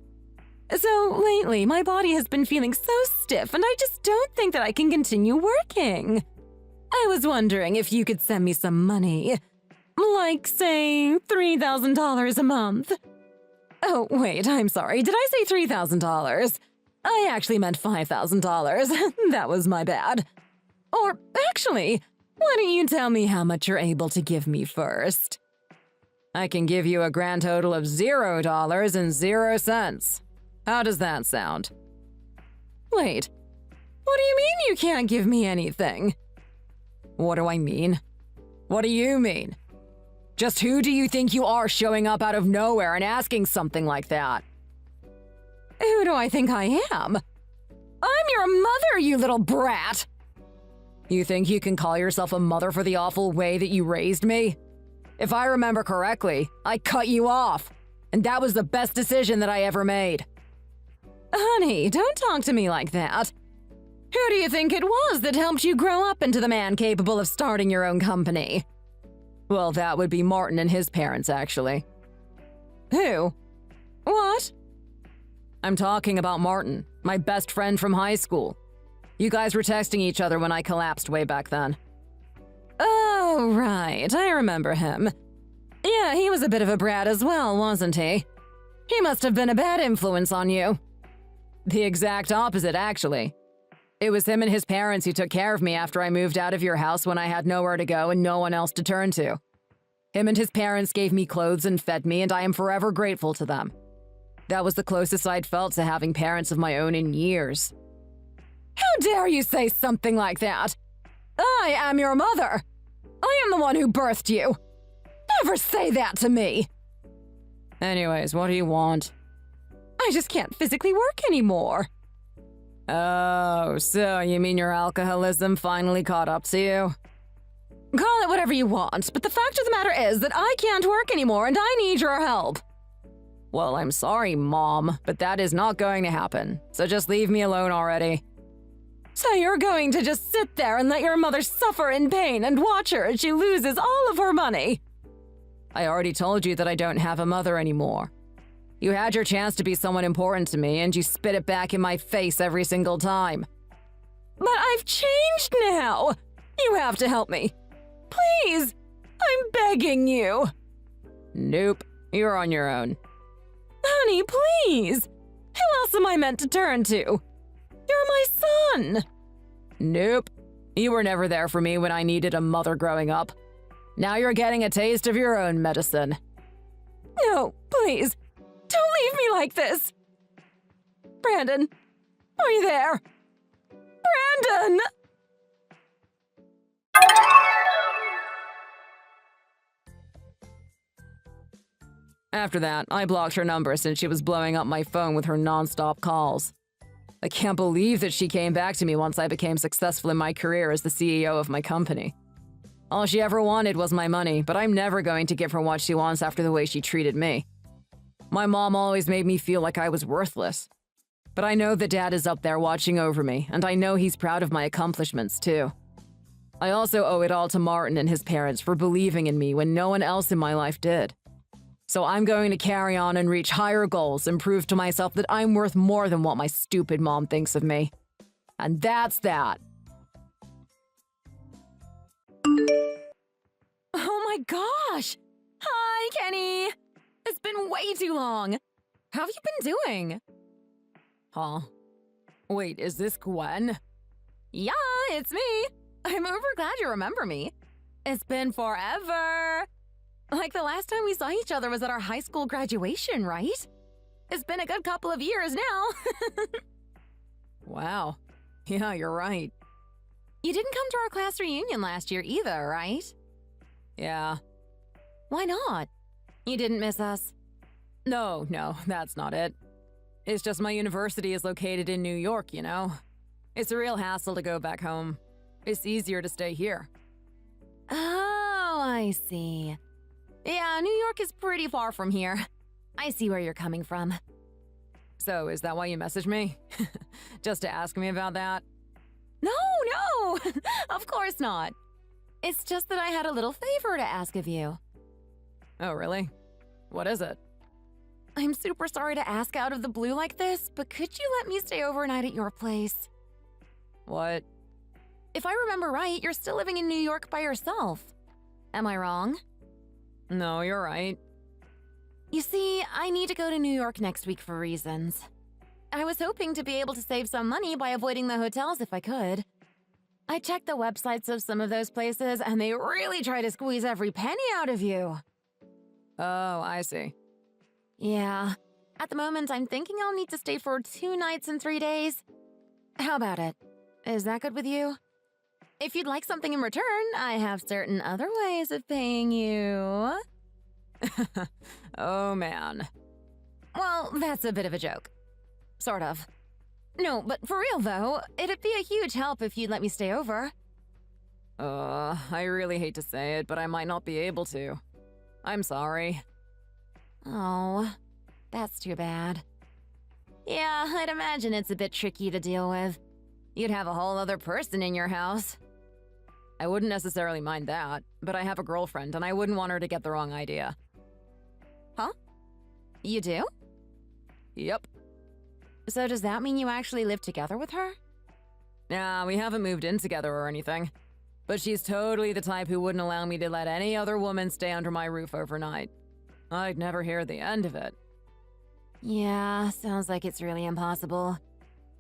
So lately, my body has been feeling so stiff, and I just don't think that I can continue working. I was wondering if you could send me some money. Like, say, $3,000 a month. Oh, wait, I'm sorry. Did I say $3,000? I actually meant $5,000. That was my bad. Or, actually, why don't you tell me how much you're able to give me first? I can give you a grand total of $0.00. How does that sound? Wait, what do you mean you can't give me anything? What do I mean? What do you mean? Just who do you think you are showing up out of nowhere and asking something like that? Who do I think I am? I'm your mother, you little brat! You think you can call yourself a mother for the awful way that you raised me? If I remember correctly, I cut you off, and that was the best decision that I ever made. Honey, don't talk to me like that. Who do you think it was that helped you grow up into the man capable of starting your own company? Well, that would be Martin and his parents, actually. Who? What? I'm talking about Martin, my best friend from high school. You guys were texting each other when I collapsed way back then. Oh, right, I remember him. Yeah, he was a bit of a brat as well, wasn't he? He must have been a bad influence on you. The exact opposite, actually. It was him and his parents who took care of me after I moved out of your house when I had nowhere to go and no one else to turn to. Him and his parents gave me clothes and fed me, and I am forever grateful to them. That was the closest I'd felt to having parents of my own in years. How dare you say something like that? I am your mother. I am the one who birthed you. Never say that to me. Anyways, what do you want? I just can't physically work anymore. Oh, so you mean your alcoholism finally caught up to you? Call it whatever you want, but the fact of the matter is that I can't work anymore and I need your help. Well, I'm sorry, Mom, but that is not going to happen, so just leave me alone already. So you're going to just sit there and let your mother suffer in pain and watch her as she loses all of her money? I already told you that I don't have a mother anymore. You had your chance to be someone important to me, and you spit it back in my face every single time. But I've changed now! You have to help me. Please! I'm begging you! Nope, you're on your own. Honey, please! Who else am I meant to turn to? You're my son! Nope. You were never there for me when I needed a mother growing up. Now you're getting a taste of your own medicine. No, please. Don't leave me like this! Brandon, are you there? Brandon! After that, I blocked her number since she was blowing up my phone with her non-stop calls. I can't believe that she came back to me once I became successful in my career as the CEO of my company. All she ever wanted was my money, but I'm never going to give her what she wants after the way she treated me. My mom always made me feel like I was worthless. But I know that Dad is up there watching over me, and I know he's proud of my accomplishments too. I also owe it all to Martin and his parents for believing in me when no one else in my life did. So I'm going to carry on and reach higher goals and prove to myself that I'm worth more than what my stupid mom thinks of me. And that's that. Oh my gosh! Hi, Kenny! It's been way too long. How have you been doing? Huh? Wait, is this Gwen? Yeah, it's me. I'm over glad you remember me. It's been forever. Like the last time we saw each other was at our high school graduation, right? It's been a good couple of years now. Wow. Yeah, you're right. You didn't come to our class reunion last year either, right? Yeah. Why not? You didn't miss us? No, that's not it. It's just my university is located in New York, you know? It's a real hassle to go back home. It's easier to stay here. Oh, I see. Yeah, New York is pretty far from here. I see where you're coming from. So, is that why you messaged me? Just to ask me about that? No, of course not. It's just that I had a little favor to ask of you. Oh, really? What is it? I'm super sorry to ask out of the blue like this, but could you let me stay overnight at your place? What? If I remember right, you're still living in New York by yourself. Am I wrong? No, you're right. You see, I need to go to New York next week for reasons. I was hoping to be able to save some money by avoiding the hotels if I could. I checked the websites of some of those places, and they really try to squeeze every penny out of you. Oh, I see. Yeah. At the moment, I'm thinking I'll need to stay for 2 nights and 3 days. How about it? Is that good with you? If you'd like something in return, I have certain other ways of paying you. Oh, man. Well, that's a bit of a joke. Sort of. No, but for real though, it'd be a huge help if you'd let me stay over. I really hate to say it, but I might not be able to. I'm sorry. Oh, that's too bad. Yeah, I'd imagine it's a bit tricky to deal with. You'd have a whole other person in your house. I wouldn't necessarily mind that, but I have a girlfriend and I wouldn't want her to get the wrong idea. Huh? You do? Yep. So does that mean you actually live together with her? Nah, we haven't moved in together or anything. But she's totally the type who wouldn't allow me to let any other woman stay under my roof overnight. I'd never hear the end of it. Yeah, sounds like it's really impossible.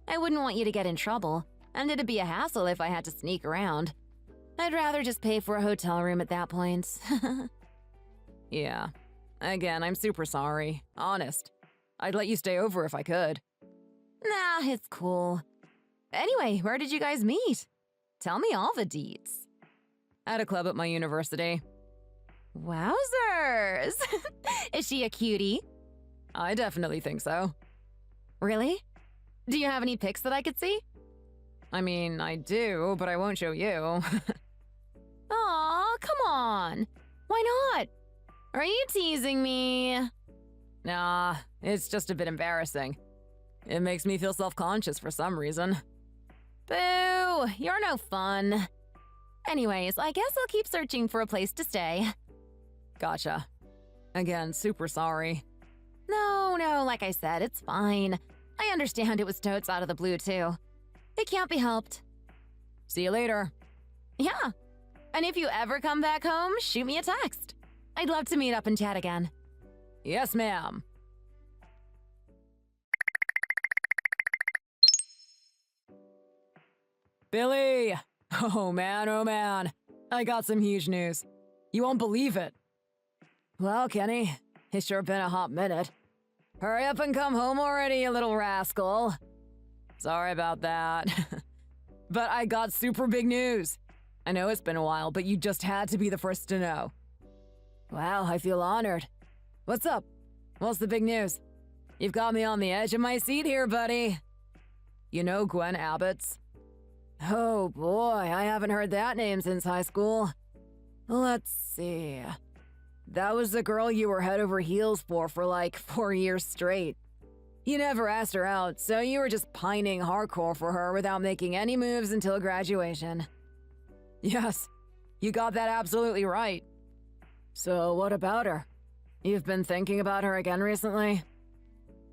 I wouldn't want you to get in trouble, and it'd be a hassle if I had to sneak around. I'd rather just pay for a hotel room at that point. Yeah. Again, I'm super sorry. Honest. I'd let you stay over if I could. Nah, it's cool. Anyway, where did you guys meet? Tell me all the deets. At a club at my university. Wowzers! Is she a cutie? I definitely think so. Really? Do you have any pics that I could see? I mean, I do, but I won't show you. Aw, come on. Why not? Are you teasing me? Nah, it's just a bit embarrassing. It makes me feel self-conscious for some reason. Boo! You're no fun. Anyways, I guess I'll keep searching for a place to stay. Gotcha. Again, super sorry. No, like I said, it's fine. I understand it was totes out of the blue, too. It can't be helped. See you later. Yeah. And if you ever come back home, shoot me a text. I'd love to meet up and chat again. Yes, ma'am. Billy! Oh man, I got some huge news. You won't believe it. Well, Kenny, it's sure been a hot minute. Hurry up and come home already, you little rascal. Sorry about that. But I got super big news. I know it's been a while, but you just had to be the first to know. Wow, I feel honored. What's up? What's the big news? You've got me on the edge of my seat here, buddy. You know Gwen Abbott's? Oh boy, I haven't heard that name since high school. Let's see. That was the girl you were head over heels for like 4 years straight. You never asked her out, so you were just pining hardcore for her without making any moves until graduation. Yes, you got that absolutely right. So what about her? You've been thinking about her again recently?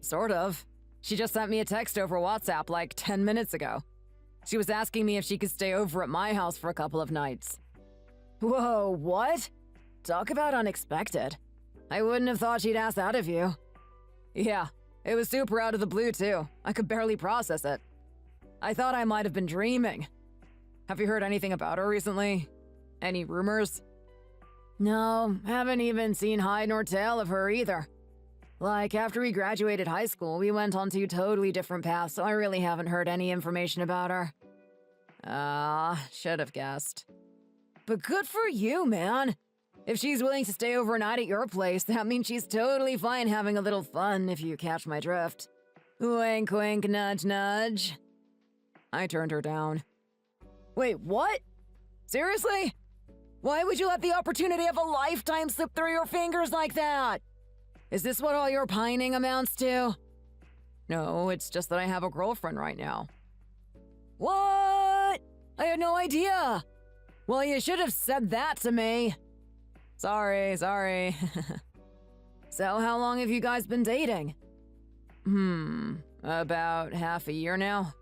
Sort of. She just sent me a text over WhatsApp like 10 minutes ago. She was asking me if she could stay over at my house for a couple of nights. Whoa, what? Talk about unexpected. I wouldn't have thought she'd ask that of you. Yeah, it was super out of the blue too. I could barely process it. I thought I might have been dreaming. Have you heard anything about her recently? Any rumors? No, haven't even seen hide nor tail of her either. Like, after we graduated high school, we went on two totally different paths, so I really haven't heard any information about her. Should have guessed. But good for you, man. If she's willing to stay overnight at your place, that means she's totally fine having a little fun, if you catch my drift. Wink, wink, nudge, nudge. I turned her down. Wait, what? Seriously? Why would you let the opportunity of a lifetime slip through your fingers like that? Is this what all your pining amounts to? No, it's just that I have a girlfriend right now. What? I had no idea. Well, you should have said that to me. Sorry. So how long have you guys been dating? About half a year now.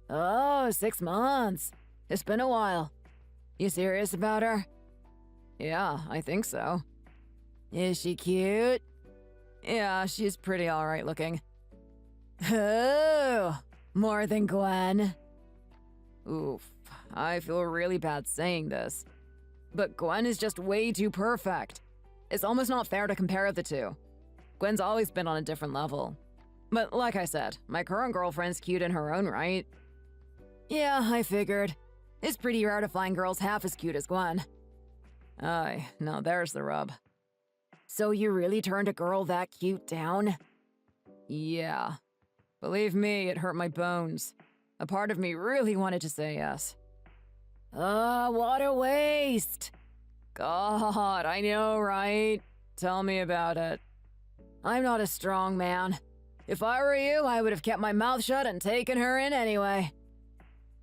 Oh, 6 months. It's been a while. You serious about her? Yeah, I think so. Is she cute? Yeah, she's pretty alright looking. Oh, more than Gwen. Oof, I feel really bad saying this. But Gwen is just way too perfect. It's almost not fair to compare the two. Gwen's always been on a different level. But like I said, my current girlfriend's cute in her own right. Yeah, I figured. It's pretty rare to find girls half as cute as Gwen. Aye, now there's the rub. So you really turned a girl that cute down? Yeah. Believe me, it hurt my bones. A part of me really wanted to say yes. What a waste! God, I know, right? Tell me about it. I'm not a strong man. If I were you, I would have kept my mouth shut and taken her in anyway.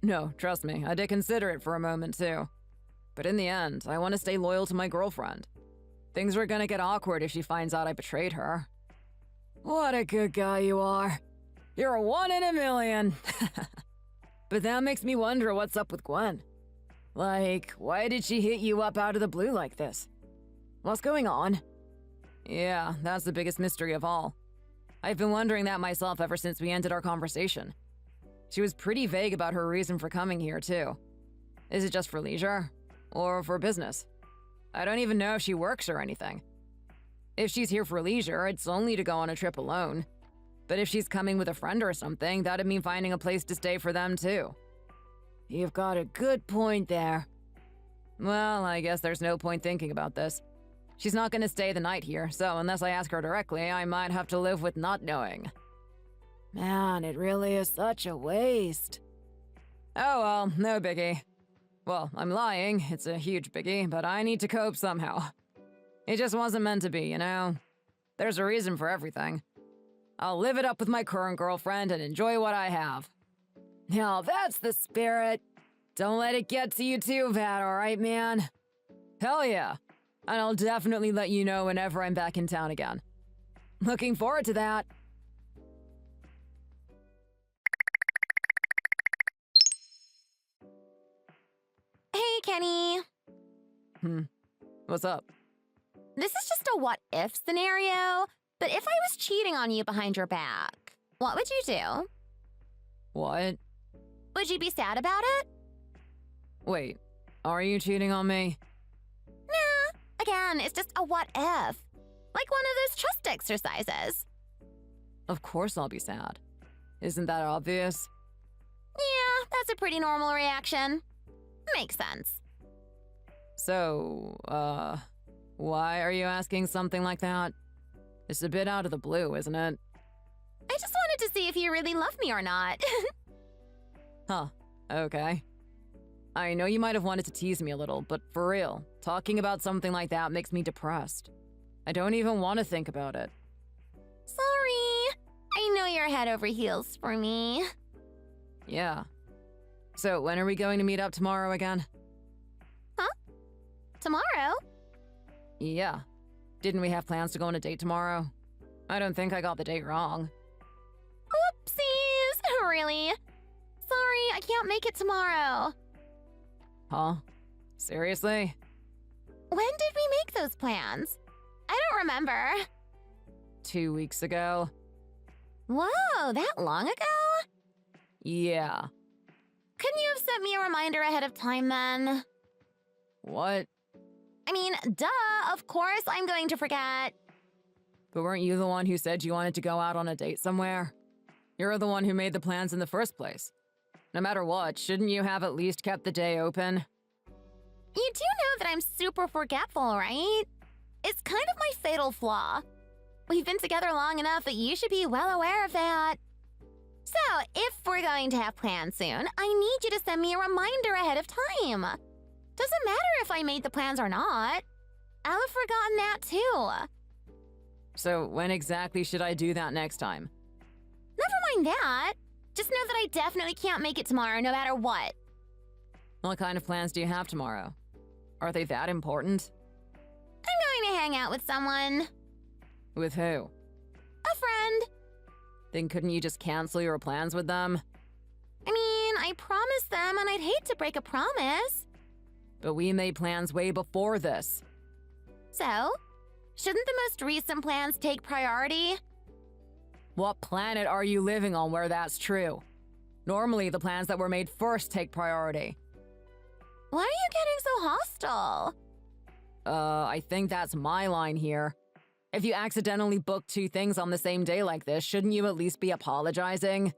No, trust me, I did consider it for a moment too. But in the end, I want to stay loyal to my girlfriend. Things are gonna get awkward if she finds out I betrayed her. What a good guy you are. You're a 1 in a million. But that makes me wonder what's up with Gwen. Like, why did she hit you up out of the blue like this? What's going on? Yeah, that's the biggest mystery of all. I've been wondering that myself ever since we ended our conversation. She was pretty vague about her reason for coming here, too. Is it just for leisure? Or for business? I don't even know if she works or anything. If she's here for leisure, it's only to go on a trip alone. But if she's coming with a friend or something, that'd mean finding a place to stay for them, too. You've got a good point there. Well, I guess there's no point thinking about this. She's not gonna stay the night here, so unless I ask her directly, I might have to live with not knowing. Man, it really is such a waste. Oh well, no biggie. Well, I'm lying, it's a huge biggie, but I need to cope somehow. It just wasn't meant to be, you know? There's a reason for everything. I'll live it up with my current girlfriend and enjoy what I have. Now that's the spirit. Don't let it get to you too bad, alright, man? Hell yeah. And I'll definitely let you know whenever I'm back in town again. Looking forward to that. Hey, Kenny. What's up? This is just a what-if scenario, but if I was cheating on you behind your back, what would you do? What? Would you be sad about it? Wait, are you cheating on me? Nah, again, it's just a what-if. Like one of those trust exercises. Of course I'll be sad. Isn't that obvious? Yeah, that's a pretty normal reaction. Makes sense. So, why are you asking something like that? It's a bit out of the blue, isn't it? I just wanted to see if you really love me or not. Huh, okay. I know you might have wanted to tease me a little, but for real, talking about something like that makes me depressed. I don't even want to think about it. Sorry. I know you're head over heels for me. Yeah. So, when are we going to meet up tomorrow again? Tomorrow? Yeah. Didn't we have plans to go on a date tomorrow? I don't think I got the date wrong. Oopsies. Really? Sorry, I can't make it tomorrow. Huh? Seriously? When did we make those plans? I don't remember. 2 weeks ago? Whoa, that long ago? Yeah. Couldn't you have sent me a reminder ahead of time then? What? I mean, duh, of course I'm going to forget. But weren't you the one who said you wanted to go out on a date somewhere? You're the one who made the plans in the first place. No matter what, shouldn't you have at least kept the day open? You do know that I'm super forgetful, right? It's kind of my fatal flaw. We've been together long enough that you should be well aware of that. So, if we're going to have plans soon, I need you to send me a reminder ahead of time. Doesn't matter if I made the plans or not. I'll have forgotten that too. So when exactly should I do that next time? Never mind that. Just know that I definitely can't make it tomorrow no matter what. What kind of plans do you have tomorrow? Are they that important? I'm going to hang out with someone. With who? A friend. Then couldn't you just cancel your plans with them? I mean, I promised them and I'd hate to break a promise. But we made plans way before this. So, shouldn't the most recent plans take priority? What planet are you living on where that's true? Normally, the plans that were made first take priority. Why are you getting so hostile? I think that's my line here. If you accidentally book two things on the same day like this, shouldn't you at least be apologizing?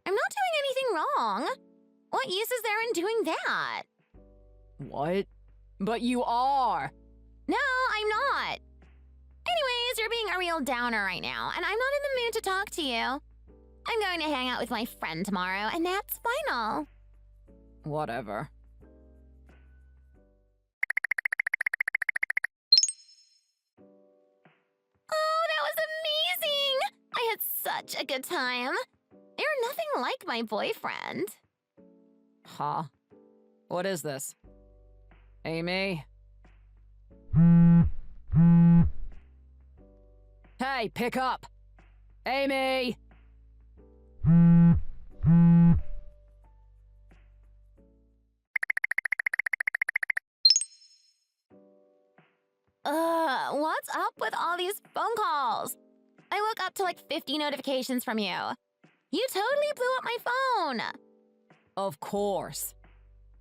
I'm not doing anything wrong. What use is there in doing that? What? But you are! No, I'm not. Anyways, you're being a real downer right now, and I'm not in the mood to talk to you. I'm going to hang out with my friend tomorrow, and that's final. Whatever. Oh, that was amazing! I had such a good time. You're nothing like my boyfriend. Huh? What is this? Amy? Hey, pick up! Amy! What's up with all these phone calls? I woke up to like 50 notifications from you. You totally blew up my phone. Of course.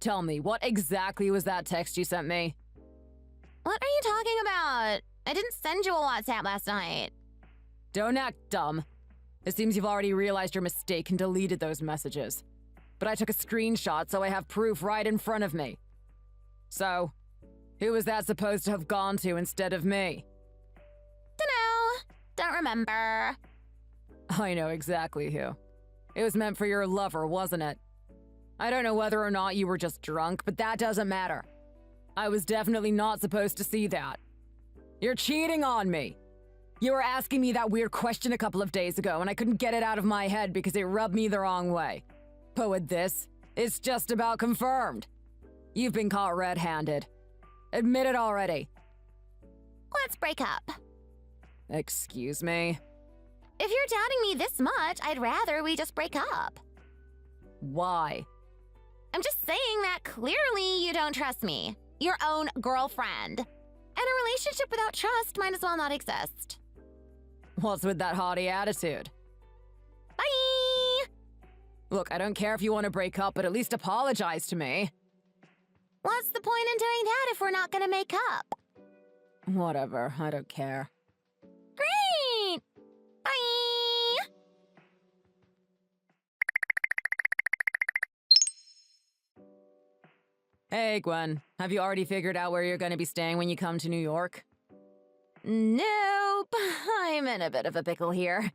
Tell me, what exactly was that text you sent me? What are you talking about? I didn't send you a WhatsApp last night. Don't act dumb. It seems you've already realized your mistake and deleted those messages. But I took a screenshot, so I have proof right in front of me. So, who was that supposed to have gone to instead of me? Dunno. Don't remember. I know exactly who. It was meant for your lover, wasn't it? I don't know whether or not you were just drunk, but that doesn't matter. I was definitely not supposed to see that. You're cheating on me. You were asking me that weird question a couple of days ago, and I couldn't get it out of my head because it rubbed me the wrong way. But with this, it's just about confirmed. You've been caught red-handed. Admit it already. Let's break up. Excuse me? If you're doubting me this much, I'd rather we just break up. Why? I'm just saying that clearly you don't trust me. Your own girlfriend. And a relationship without trust might as well not exist. What's with that haughty attitude? Bye! Look, I don't care if you want to break up, but at least apologize to me. What's the point in doing that if we're not gonna make up? Whatever, I don't care. Great! Bye! Hey, Gwen. Have you already figured out where you're going to be staying when you come to New York? Nope. I'm in a bit of a pickle here.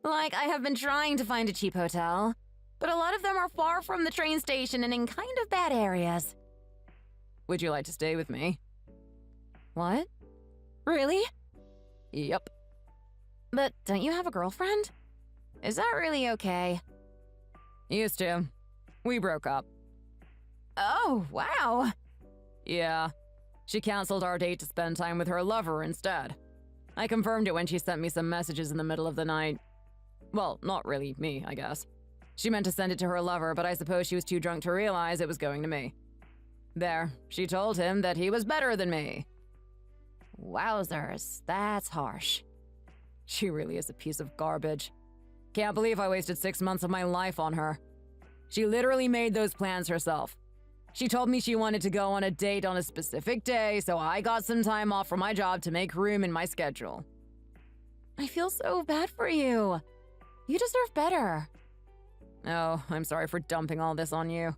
Like, I have been trying to find a cheap hotel, but a lot of them are far from the train station and in kind of bad areas. Would you like to stay with me? What? Really? Yep. But don't you have a girlfriend? Is that really okay? Used to. We broke up. Oh, wow. Yeah. She canceled our date to spend time with her lover instead. I confirmed it when she sent me some messages in the middle of the night. Well, not really me, I guess. She meant to send it to her lover, but I suppose she was too drunk to realize it was going to me. There, she told him that he was better than me. Wowzers, that's harsh. She really is a piece of garbage. Can't believe I wasted 6 months of my life on her. She literally made those plans herself. She told me she wanted to go on a date on a specific day, so I got some time off from my job to make room in my schedule. I feel so bad for you. You deserve better. Oh, I'm sorry for dumping all this on you.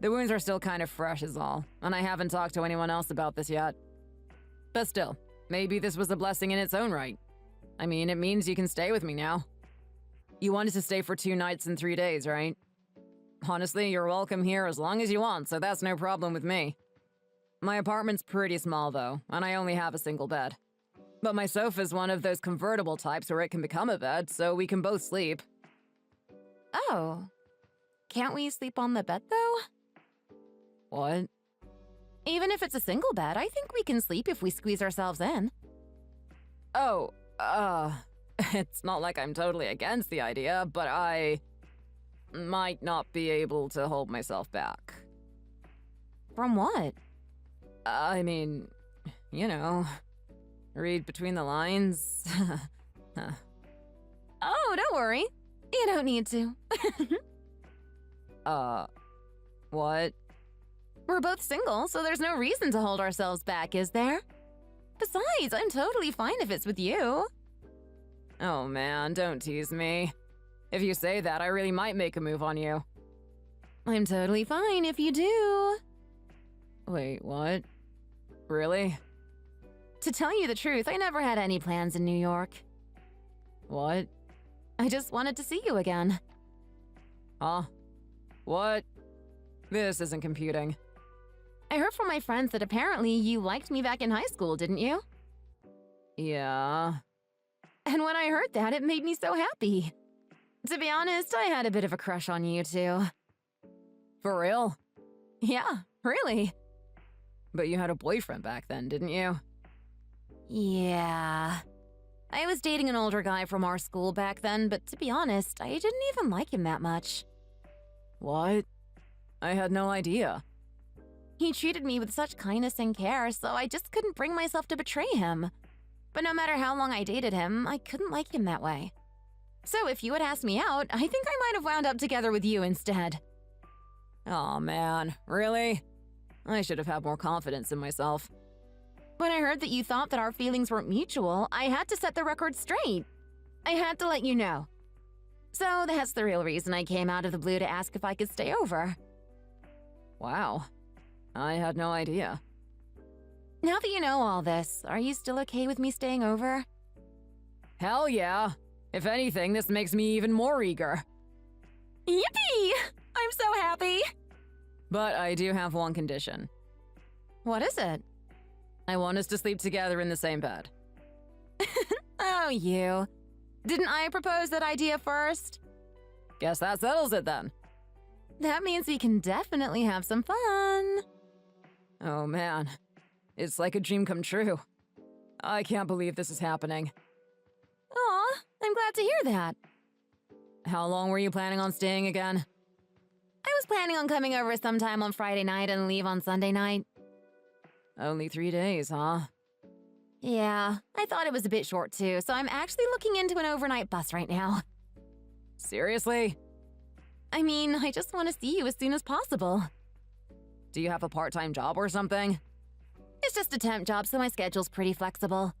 The wounds are still kind of fresh is all, and I haven't talked to anyone else about this yet. But still, maybe this was a blessing in its own right. I mean, it means you can stay with me now. You wanted to stay for 2 nights and 3 days, right? Honestly, you're welcome here as long as you want, so that's no problem with me. My apartment's pretty small, though, and I only have a single bed. But my sofa's one of those convertible types where it can become a bed, so we can both sleep. Oh. Can't we sleep on the bed, though? What? Even if it's a single bed, I think we can sleep if we squeeze ourselves in. Oh, it's not like I'm totally against the idea, but I might not be able to hold myself back. From what? I mean, you know, read between the lines. Oh, don't worry. You don't need to. What? We're both single, so there's no reason to hold ourselves back, is there? Besides, I'm totally fine if it's with you. Oh man, don't tease me. If you say that, I really might make a move on you. I'm totally fine if you do. Wait, what? Really? To tell you the truth, I never had any plans in New York. What? I just wanted to see you again. Huh? What? This isn't computing. I heard from my friends that apparently you liked me back in high school, didn't you? Yeah. And when I heard that, it made me so happy. To be honest, I had a bit of a crush on you too. For real? Yeah, really. But you had a boyfriend back then, didn't you? Yeah. I was dating an older guy from our school back then, but to be honest, I didn't even like him that much. What? I had no idea. He treated me with such kindness and care, so I just couldn't bring myself to betray him. But no matter how long I dated him, I couldn't like him that way. So if you had asked me out, I think I might have wound up together with you instead. Aw, man. Really? I should have had more confidence in myself. When I heard that you thought that our feelings weren't mutual, I had to set the record straight. I had to let you know. So that's the real reason I came out of the blue to ask if I could stay over. Wow. I had no idea. Now that you know all this, are you still okay with me staying over? Hell yeah. If anything, this makes me even more eager. Yippee! I'm so happy! But I do have one condition. What is it? I want us to sleep together in the same bed. Oh, you. Didn't I propose that idea first? Guess that settles it then. That means we can definitely have some fun. Oh man. It's like a dream come true. I can't believe this is happening. Aw, I'm glad to hear that. How long were you planning on staying again? I was planning on coming over sometime on Friday night and leave on Sunday night. Only 3 days, huh? Yeah, I thought it was a bit short too, so I'm actually looking into an overnight bus right now. Seriously? I mean, I just want to see you as soon as possible. Do you have a part-time job or something? It's just a temp job, so my schedule's pretty flexible.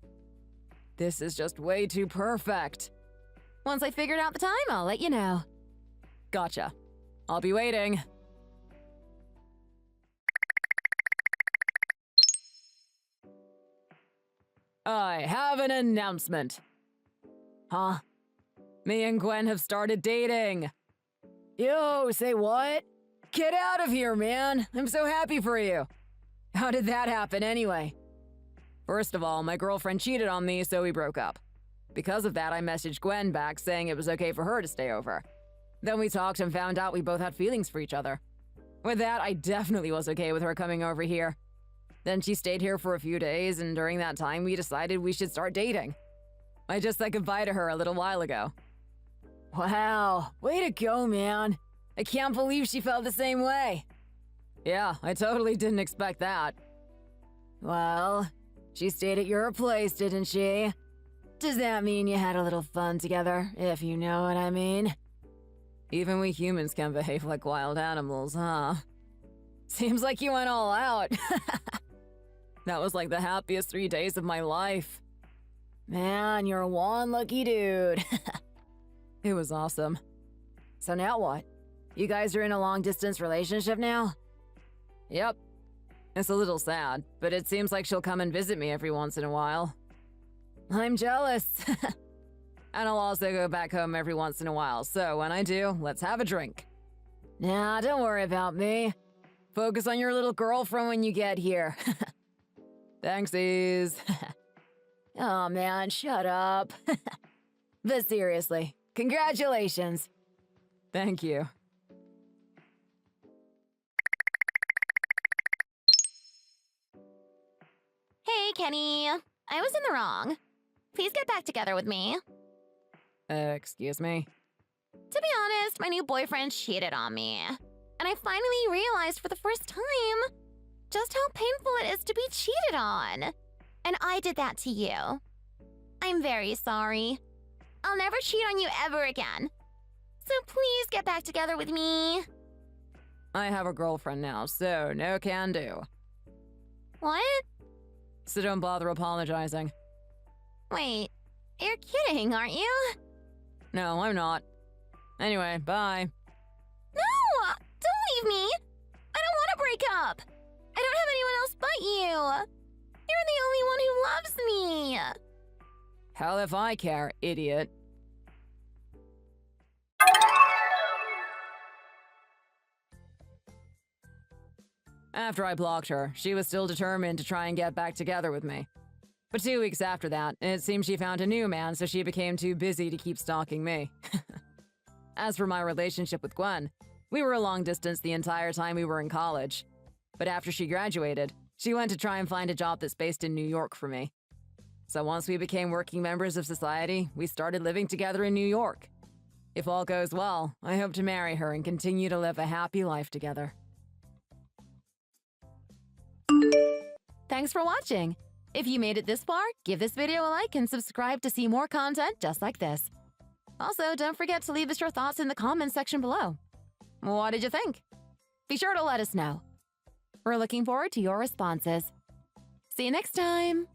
This is just way too perfect. Once I figured out the time, I'll let you know. Gotcha. I'll be waiting. I have an announcement. Huh? Me and Gwen have started dating. Yo, say what? Get out of here, man. I'm so happy for you. How did that happen anyway? First of all, my girlfriend cheated on me, so we broke up. Because of that, I messaged Gwen back saying it was okay for her to stay over. Then we talked and found out we both had feelings for each other. With that, I definitely was okay with her coming over here. Then she stayed here for a few days, and during that time, we decided we should start dating. I just said goodbye to her a little while ago. Wow, way to go, man. I can't believe she felt the same way. Yeah, I totally didn't expect that. Well, she stayed at your place, didn't she? Does that mean you had a little fun together, if you know what I mean? Even we humans can behave like wild animals, huh? Seems like you went all out. That was like the happiest 3 days of my life. Man, you're one lucky dude. It was awesome. So now what? You guys are in a long-distance relationship now? Yep. It's a little sad, but it seems like she'll come and visit me every once in a while. I'm jealous. And I'll also go back home every once in a while, so when I do, let's have a drink. Nah, don't worry about me. Focus on your little girlfriend when you get here. Thanksies. Oh man, shut up. But seriously, congratulations. Thank you. Hey, Kenny. I was in the wrong. Please get back together with me. Excuse me? To be honest, my new boyfriend cheated on me. And I finally realized for the first time just how painful it is to be cheated on. And I did that to you. I'm very sorry. I'll never cheat on you ever again. So please get back together with me. I have a girlfriend now, so no can do. What? So don't bother apologizing. Wait, you're kidding, aren't you? No, I'm not. Anyway, bye. No! Don't leave me! I don't want to break up! I don't have anyone else but you! You're the only one who loves me! Hell if I care, idiot. After I blocked her, she was still determined to try and get back together with me. But 2 weeks after that, it seemed she found a new man, so she became too busy to keep stalking me. As for my relationship with Gwen, we were long distance the entire time we were in college. But after she graduated, she went to try and find a job that's based in New York for me. So once we became working members of society, we started living together in New York. If all goes well, I hope to marry her and continue to live a happy life together. Thanks for watching! If you made it this far, give this video a like and subscribe to see more content just like this. Also, don't forget to leave us your thoughts in the comments section below. What did you think? Be sure to let us know. We're looking forward to your responses. See you next time!